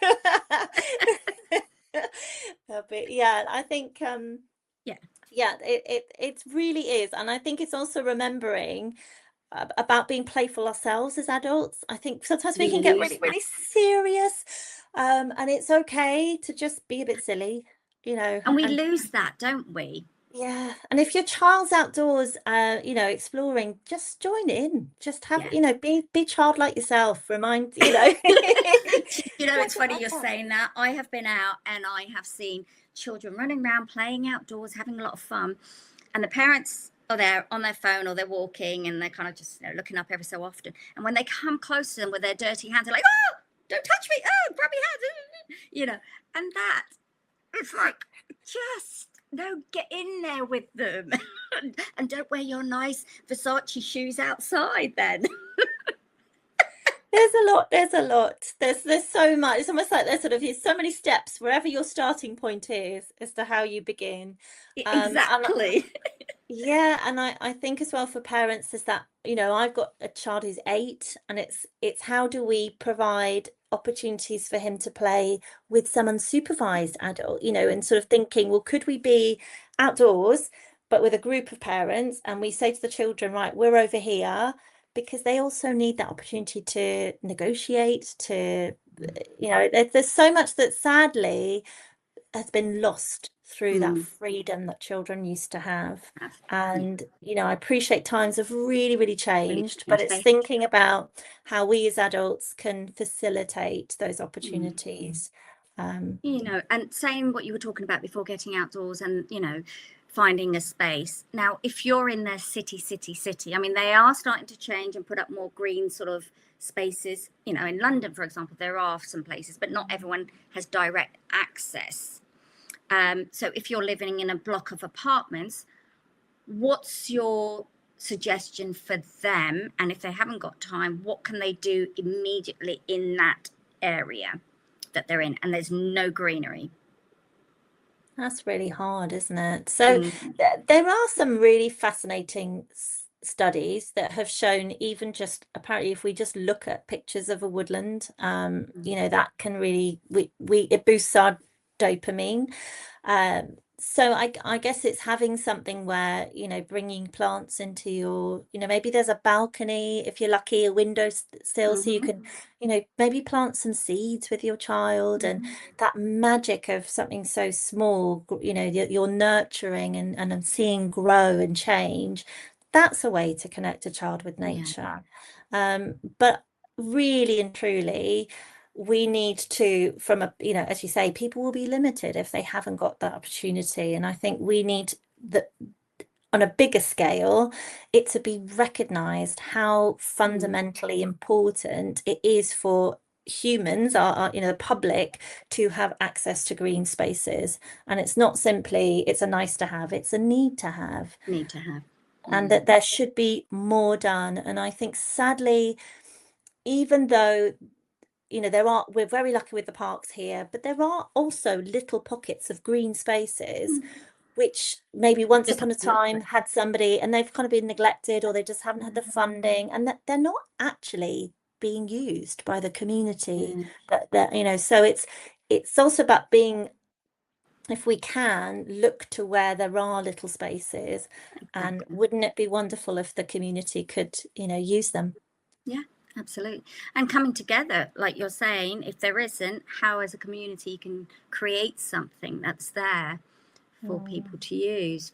But yeah, I think Yeah. yeah, it really is, and I think it's also remembering about being playful ourselves as adults. I think sometimes we We can get lose really, that. really serious, and it's okay to just be a bit silly, you know, And we and lose that, don't we? yeah, and if your child's outdoors, you know, exploring, just join in. Just have, Yeah. you know, be childlike yourself. Remind, you know. You know, it's That's what funny I you're found. saying that. I have been out and I have seen children running around, playing outdoors, having a lot of fun. And the parents are there on their phone or they're walking and they're kind of just, you know, looking up every so often. And when they come close to them with their dirty hands, they're like, oh, don't touch me. Oh, grab your hands. You know, and that, it's like, just no, get in there with them. And don't wear your nice Versace shoes outside then. There's a lot. There's a lot. There's so much. It's almost like there's sort of so many steps wherever your starting point is as to how you begin. And Exactly. yeah, and I think as well for parents is that, you know, I've got a child who's 8, and it's how do we provide opportunities for him to play with some unsupervised adult, you know, and sort of thinking, well, could we be outdoors, but with a group of parents, and we say to the children, right, we're over here, because they also need that opportunity to negotiate, to, you know, there's so much that sadly has been lost through that Mm, freedom that children used to have. yeah, And, you know, I appreciate times have really, really really changed, but changed. it's thinking about how we as adults can facilitate those Mm, opportunities. you know, and saying what you were talking about before, getting outdoors and, you know, finding a space. Now, if you're in the city, I mean, they are starting to change and put up more green sort of spaces. You know, in London, for example, there are some places, but not everyone has direct access. So if you're living in a block of apartments, what's your suggestion for them? And if they haven't got time, what can they do immediately in that area that they're in? And there's no greenery. That's really hard, isn't it? So Mm, there are some really fascinating studies that have shown even just apparently if we just look at pictures of a woodland, you know, that can really we it boosts our dopamine. So I guess it's having something where, you know, bringing plants into your, you know, maybe there's a balcony if you're lucky, a window sill, so you mm-hmm, can, you know, maybe plant some seeds with your child, and that magic of something so small, you know, you're nurturing and seeing grow and change. That's a way to connect a child with yeah, nature. But really and truly, we need to, from a, you know, as you say, people will be limited if they haven't got that opportunity. And I think we need that on a bigger scale, it to be recognized how mm, fundamentally important it is for humans, our you know, the public, to have access to green spaces. And it's not simply it's a nice to have, it's a need to have. need to have. And Mm, that there should be more done. And I think sadly, even though, you know, we're very lucky with the parks here, but there are also little pockets of green spaces which maybe once just upon a look time like, had somebody, and they've kind of been neglected, or they just haven't had the funding, and that they're not actually being used by the community, yeah, that you know. So it's also about being, if we can, look to where there are little spaces, and exactly. wouldn't it be wonderful if the community could, you know, use them. Yeah, absolutely. And coming together, like you're saying, if there isn't, how as a community you can create something that's there for people to use.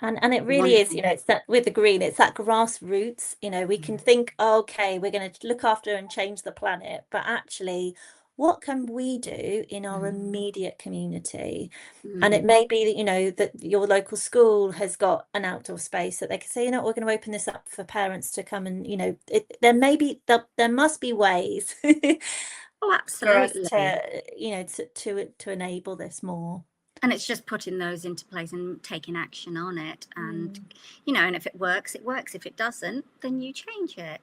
And it really is, you Wonderful. know, it's that with the green, it's that grassroots, you know, we can think, okay, we're going to look after and change the planet, but actually what can we do in our immediate community? And it Mm. may be that, you know, that your local school has got an outdoor space that they can say, you know, we're going to open this up for parents to come and, you know, there must be ways Oh, for us absolutely. to, you know, to enable this more. And it's just putting those into place and taking action on it. And, Mm. you know, and if it works, it works. If it doesn't, then you change it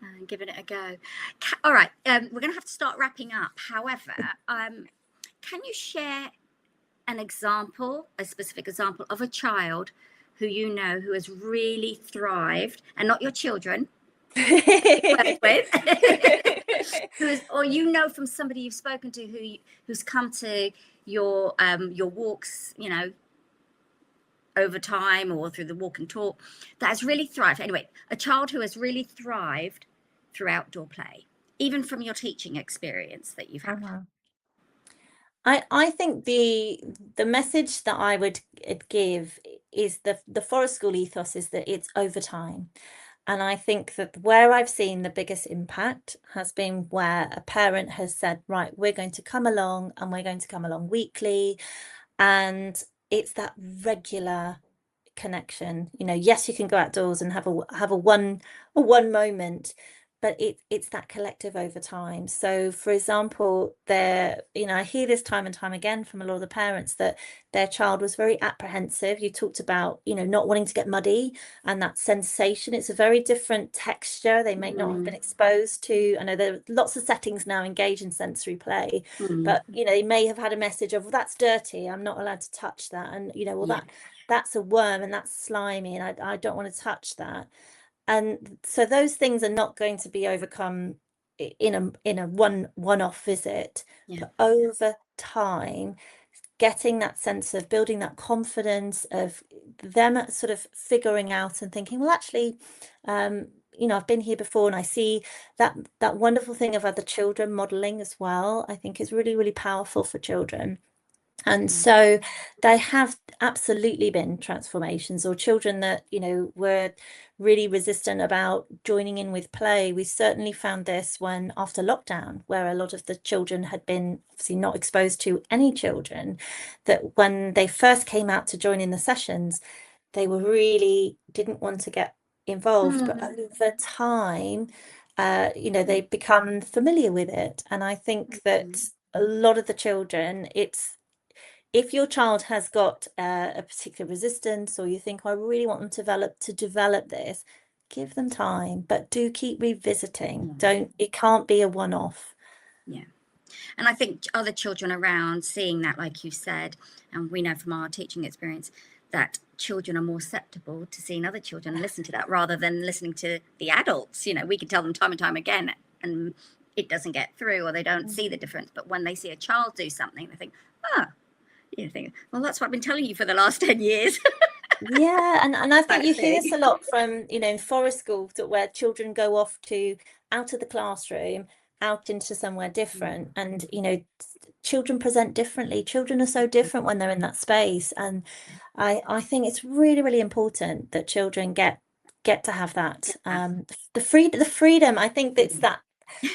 and giving it a go. All right. We're going to have to start wrapping up. However, can you share an example, a specific example of a child who you know who has really thrived, and not your children, worked with, or you know from somebody you've spoken to who's come to your walks, you know, over time or through the walk and talk, that has really thrived. Anyway, a child who has really thrived through outdoor play, even from your teaching experience that you've had. I think the message that I would give is the Forest School ethos is that it's over time. And I think that where I've seen the biggest impact has been where a parent has said, right, we're going to come along and we're going to come along weekly. And it's that regular connection. You know, yes, you can go outdoors and have a one moment, but it's that collective over time. So for example, you know, I hear this time and time again from a lot of the parents that their child was very apprehensive. You talked about, you know, not wanting to get muddy and that sensation. It's a very different texture. They may not have been exposed to. I know there are lots of settings now engage in sensory play, but you know, they may have had a message of, well, that's dirty, I'm not allowed to touch that. And you know, well, that's a worm and that's slimy and I don't want to touch that. And so those things are not going to be overcome in a one-off visit, but over time, getting that sense of building that confidence of them sort of figuring out and thinking, well, actually, you know, I've been here before and I see that wonderful thing of other children modeling as well, I think is really, really powerful for children. And so there have absolutely been transformations, or children that, you know, were really resistant about joining in with play. We certainly found this when after lockdown, where a lot of the children had been obviously not exposed to any children, that when they first came out to join in the sessions, they were really didn't want to get involved. But over time, you know, they become familiar with it. And I think that a lot of the children, if your child has got a particular resistance, or you think, oh, I really want them to develop this, give them time, but do keep revisiting. It can't be a one-off. Yeah. And I think other children around seeing that, like you said, and we know from our teaching experience that children are more susceptible to seeing other children listen to that rather than listening to the adults. You know, we can tell them time and time again and it doesn't get through, or they don't see the difference. But when they see a child do something, they think, oh, you think, well, that's what I've been telling you for the last 10 years. Yeah, and I think you hear this a lot from, you know, in forest schools where children go off to out of the classroom, out into somewhere different. And, you know, children present differently. Children are so different when they're in that space. And I think it's really, really important that children get to have that. The freedom, I think that's that.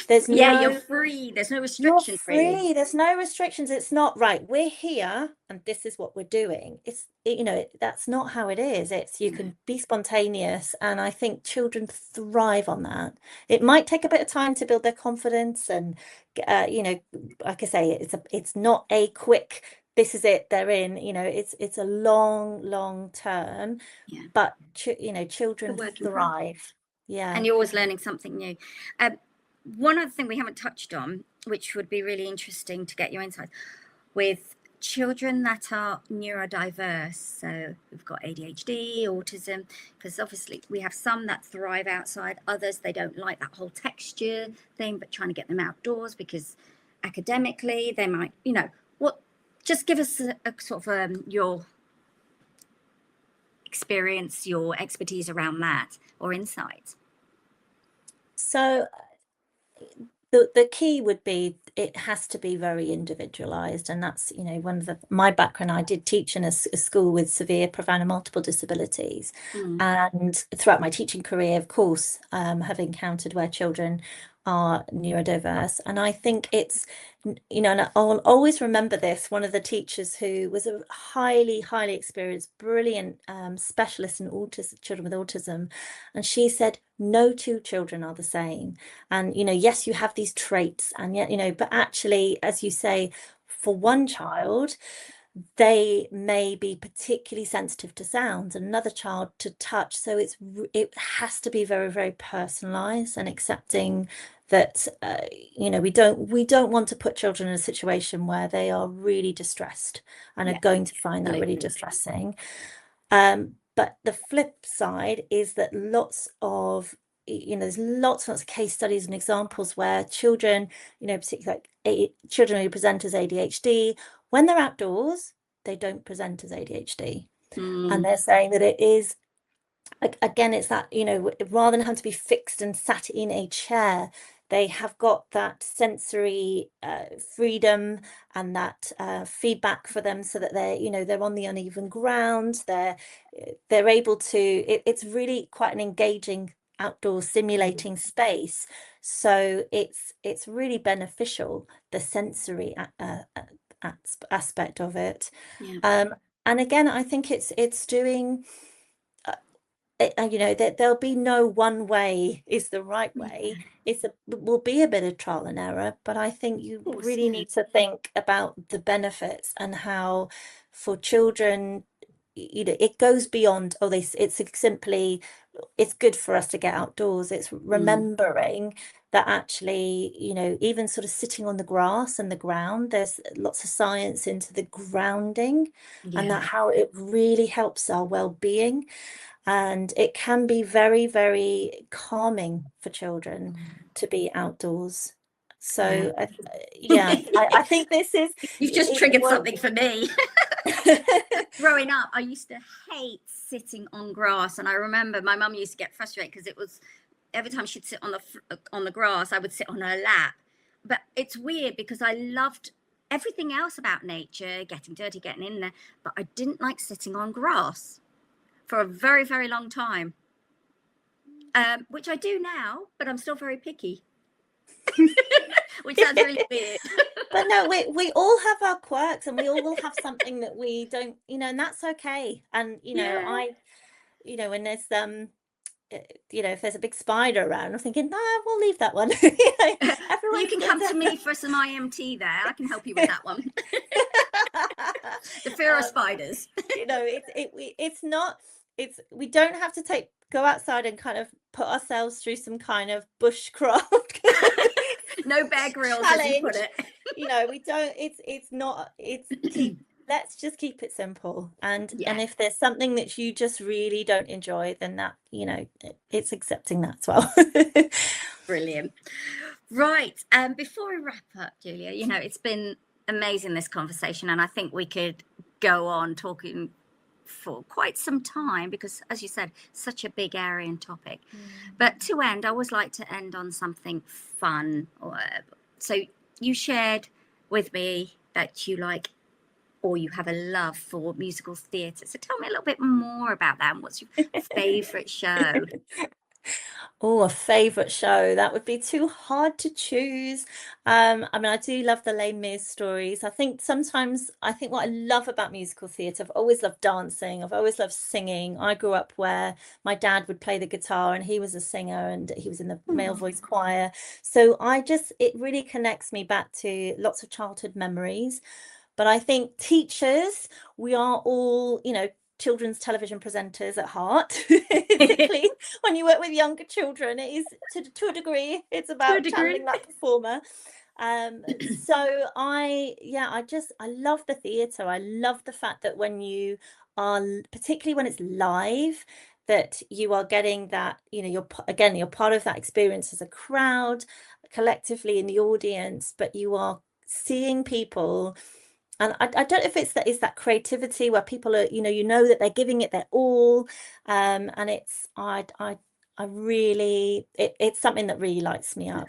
You're free. There's no restrictions. You're free. There's no restrictions. It's not right. We're here and this is what we're doing. You know, that's not how it is. You can be spontaneous. And I think children thrive on that. It might take a bit of time to build their confidence. And, you know, like I say, it's not a quick, this is it, they're in, you know, it's a long term, but, you know, children thrive. Yeah. And you're always learning something new. One other thing we haven't touched on, which would be really interesting to get your insight, with children that are neurodiverse. So we've got ADHD, autism, because obviously we have some that thrive outside, others, they don't like that whole texture thing, but trying to get them outdoors because academically they might, you know, just give us a sort of your experience, your expertise around that, or insights. So the key would be it has to be very individualized, and that's, you know, one of my background. I did teach in a school with severe, profound, and multiple disabilities, and throughout my teaching career, of course, have encountered where children are neurodiverse. And I think it's, you know, and I'll always remember this. One of the teachers who was a highly, highly experienced, brilliant specialist in autism, children with autism. And she said, no two children are the same. And, you know, yes, you have these traits, and yet, you know, but actually, as you say, for one child, they may be particularly sensitive to sounds, another child to touch. So it has to be very, very personalized, and accepting that you know, we don't want to put children in a situation where they are really distressed and are going to find that really distressing. But the flip side is that lots of, you know, there's lots and lots of case studies and examples where children, you know, particularly like children who present as ADHD, when they're outdoors, they don't present as ADHD. And they're saying that it is, again, it's that, you know, rather than having to be fixed and sat in a chair, they have got that sensory freedom and that feedback for them, so that they're, you know, they're on the uneven ground. They're able to, it's really quite an engaging outdoor simulating space. So it's really beneficial, the sensory aspect of it. And again, I think it's doing, you know, that there'll be no one way is the right way. Will be a bit of trial and error, but I think you really need to think about the benefits and how, for children, you know, it goes beyond, oh, it's simply, it's good for us to get outdoors. It's remembering that actually, you know, even sort of sitting on the grass and the ground, there's lots of science into the grounding, and that how it really helps our well-being. And it can be very, very calming for children to be outdoors. So I think this is, you've just triggered something for me. Growing up, I used to hate sitting on grass, and I remember my mum used to get frustrated because it was every time she'd sit on the grass, I would sit on her lap. But it's weird because I loved everything else about nature, getting dirty, getting in there, but I didn't like sitting on grass for a very, very long time, which I do now, but I'm still very picky. Which sounds really weird. But no, we all have our quirks, and we all will have something that we don't, you know, and that's okay. And you know, you know, when there's you know, if there's a big spider around, I'm thinking, nah, we'll leave that one. You can come to me for some IMT there. I can help you with that one. The fear of spiders. You know, it's not, we don't have to go outside and kind of put ourselves through some kind of bushcraft. No Bear Grylls, as you put it. You know, we don't, let's just keep it simple. And if there's something that you just really don't enjoy, then that, you know, it's accepting that as well. Brilliant. Right. Before we wrap up, Julia, you know, it's been amazing, this conversation, and I think we could go on talking for quite some time because, as you said, such a big area and topic. But to end, I always like to end on something fun. So you shared with me that you like, or you have a love for musical theatre. So tell me a little bit more about that, and what's your favourite show? Oh, a favorite show. That would be too hard to choose. I mean, I do love the Les Mis stories. I think what I love about musical theatre, I've always loved dancing. I've always loved singing. I grew up where my dad would play the guitar, and he was a singer, and he was in the male voice choir. So it really connects me back to lots of childhood memories. But I think teachers, we are all, you know, children's television presenters at heart. Particularly when you work with younger children, it is to a degree, it's about channeling that performer. So I love the theatre. I love the fact that when you are, particularly when it's live, that you are getting that, you know, you're part of that experience as a crowd, collectively in the audience, but you are seeing people. And I don't know if it's that creativity where people are, you know that they're giving it their all, and it's it's something that really lights me up.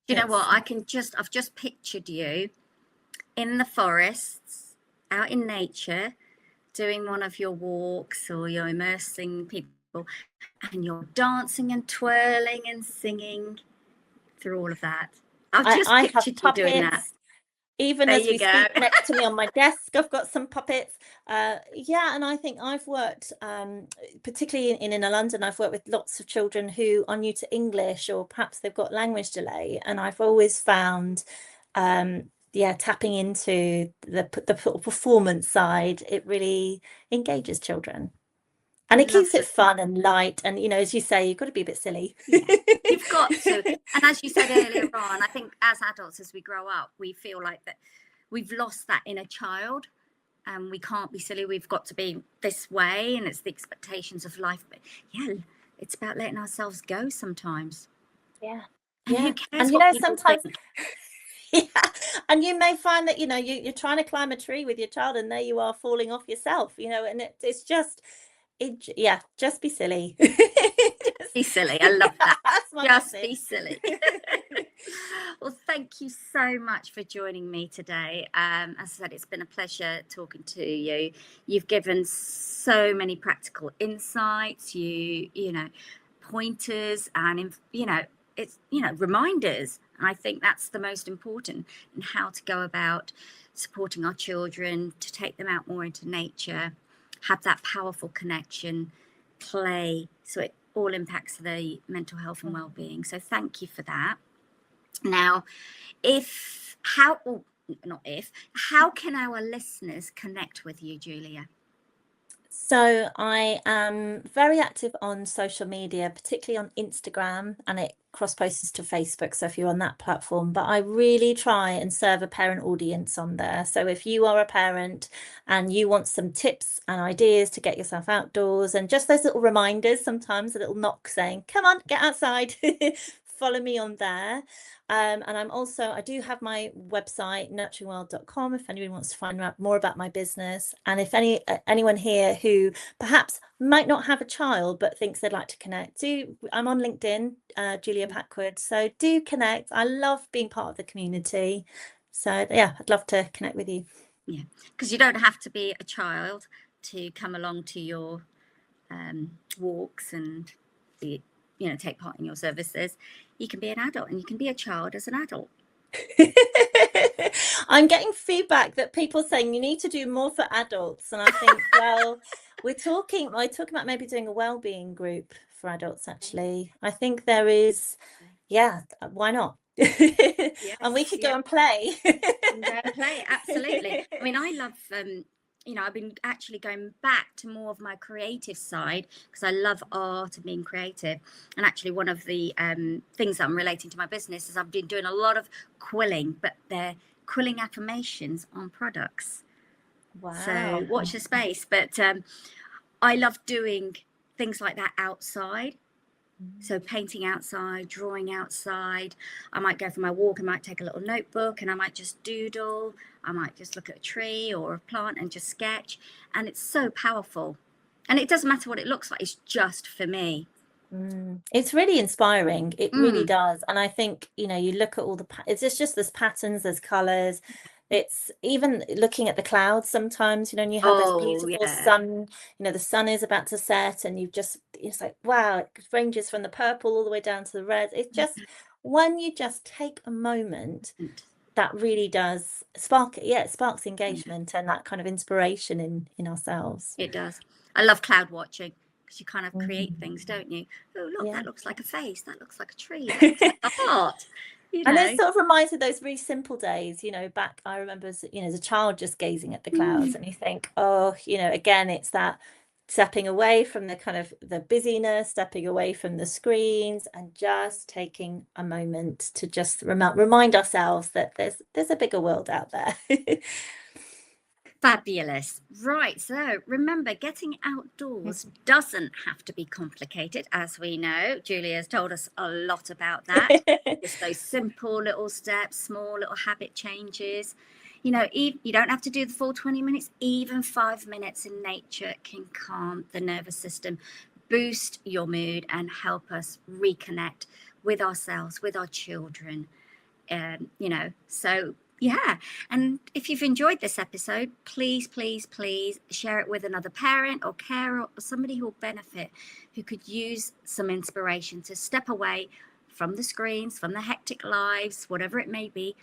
You know what? I've just pictured you in the forests, out in nature, doing one of your walks, or you're immersing people, and you're dancing and twirling and singing through all of that. I've just I have pictured you doing that. puppets. Even There as you we go. speak, next to me on my desk, I've got some puppets. Yeah, and I think I've worked, particularly in inner London, I've worked with lots of children who are new to English, or perhaps they've got language delay. And I've always found, yeah, tapping into the performance side, it really engages children. And I it keeps love it that. fun and light. And, you know, as you say, you've got to be a bit silly. Yeah, you've got to. And as you said earlier on, I think as adults, as we grow up, we feel like that we've lost that inner child, and we can't be silly. We've got to be this way, and it's the expectations of life. But yeah, it's about letting ourselves go sometimes. Yeah. And who Yeah. cares And, you what know, people sometimes, think? yeah, and you may find that, you know, you're trying to climb a tree with your child, and there you are falling off yourself, you know, and it's just, yeah, just be silly. Be silly. I love that. That's my Just message. be silly. Well, thank you so much for joining me today. As I said, it's been a pleasure talking to you. You've given so many practical insights, you know, pointers, and you know, it's, you know, reminders. And I think that's the most important in how to go about supporting our children, to take them out more into nature, have that powerful connection, play, so it all impacts the mental health and well-being. So thank you for that. Now, how can our listeners connect with you, Julia? So I am very active on social media, particularly on Instagram, and it cross-posts to Facebook. So if you're on that platform, but I really try and serve a parent audience on there. So if you are a parent and you want some tips and ideas to get yourself outdoors, and just those little reminders, sometimes a little knock saying, come on, get outside, follow me on there. And I do have my website, nurturingworld.com, if anyone wants to find out more about my business. And if anyone here who perhaps might not have a child but thinks they'd like to connect, I'm on LinkedIn, Julia Packwood. So do connect. I love being part of the community. So yeah, I'd love to connect with you. Yeah, because you don't have to be a child to come along to your walks and be, you know, take part in your services. You can be an adult, and you can be a child as an adult. I'm getting feedback that people are saying you need to do more for adults, and I think, well, I talk about maybe doing a wellbeing group for adults. Actually, I think there is, yeah, why not? Yes, And we could go yeah. and play. Go and play, absolutely. I mean, I love you know, I've been actually going back to more of my creative side, because I love art and being creative. And actually, one of the things that I'm relating to my business is I've been doing a lot of quilling, but they're quilling affirmations on products. Wow. So watch the space. But I love doing things like that outside. So painting outside, drawing outside. I might go for my walk, I might take a little notebook, and I might just doodle. I might just look at a tree or a plant and just sketch. And it's so powerful. And it doesn't matter what it looks like, it's just for me. It's really inspiring. It really does. And I think, you know, you look at all it's just there's patterns, there's colors. It's even looking at the clouds sometimes, you know, and you have this beautiful sun, you know, the sun is about to set, and it's like, wow, it ranges from the purple all the way down to the red. It's just, when you just take a moment, that really does spark, it sparks engagement and that kind of inspiration in ourselves. It does. I love cloud watching, because you kind of create things, don't you? Oh, look, that looks like a face. That looks like a tree. That looks like a heart. You know? And it sort of reminds me of those really simple days, you know, back, I remember as, you know, as a child just gazing at the clouds, and you think, oh, you know, again, it's that stepping away from the kind of the busyness, stepping away from the screens, and just taking a moment to just remind ourselves that there's a bigger world out there. Fabulous. Right. So remember, getting outdoors doesn't have to be complicated, as we know. Julia's told us a lot about that. Just those simple little steps, small little habit changes. You know, you don't have to do the full 20 minutes. Even 5 minutes in nature can calm the nervous system, boost your mood, and help us reconnect with ourselves, with our children. You know, so yeah. And if you've enjoyed this episode, please share it with another parent or carer or somebody who will benefit, who could use some inspiration to step away from the screens, from the hectic lives, whatever it may be,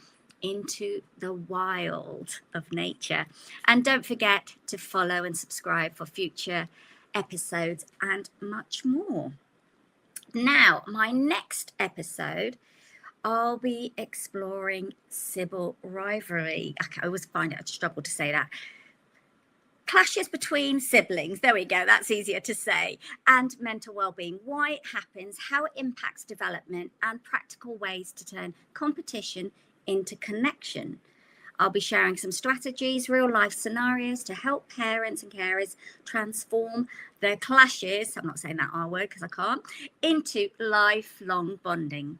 into the wild of nature. And don't forget to follow and subscribe for future episodes and much more. Now, my next episode, I'll be exploring Sybil rivalry. I always find it a struggle to say that. Clashes between siblings, there we go, that's easier to say, and mental well-being, why it happens, how it impacts development, and practical ways to turn competition into connection. I'll be sharing some strategies, real life scenarios to help parents and carers transform their clashes, I'm not saying that R word because I can't, into lifelong bonding.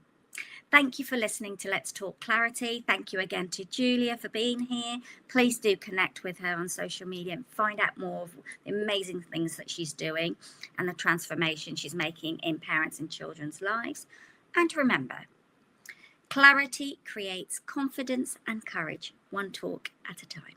Thank you for listening to Let's Talk Clarity. Thank you again to Julia for being here. Please do connect with her on social media and find out more of the amazing things that she's doing and the transformation she's making in parents and children's lives. And remember, clarity creates confidence and courage, one talk at a time.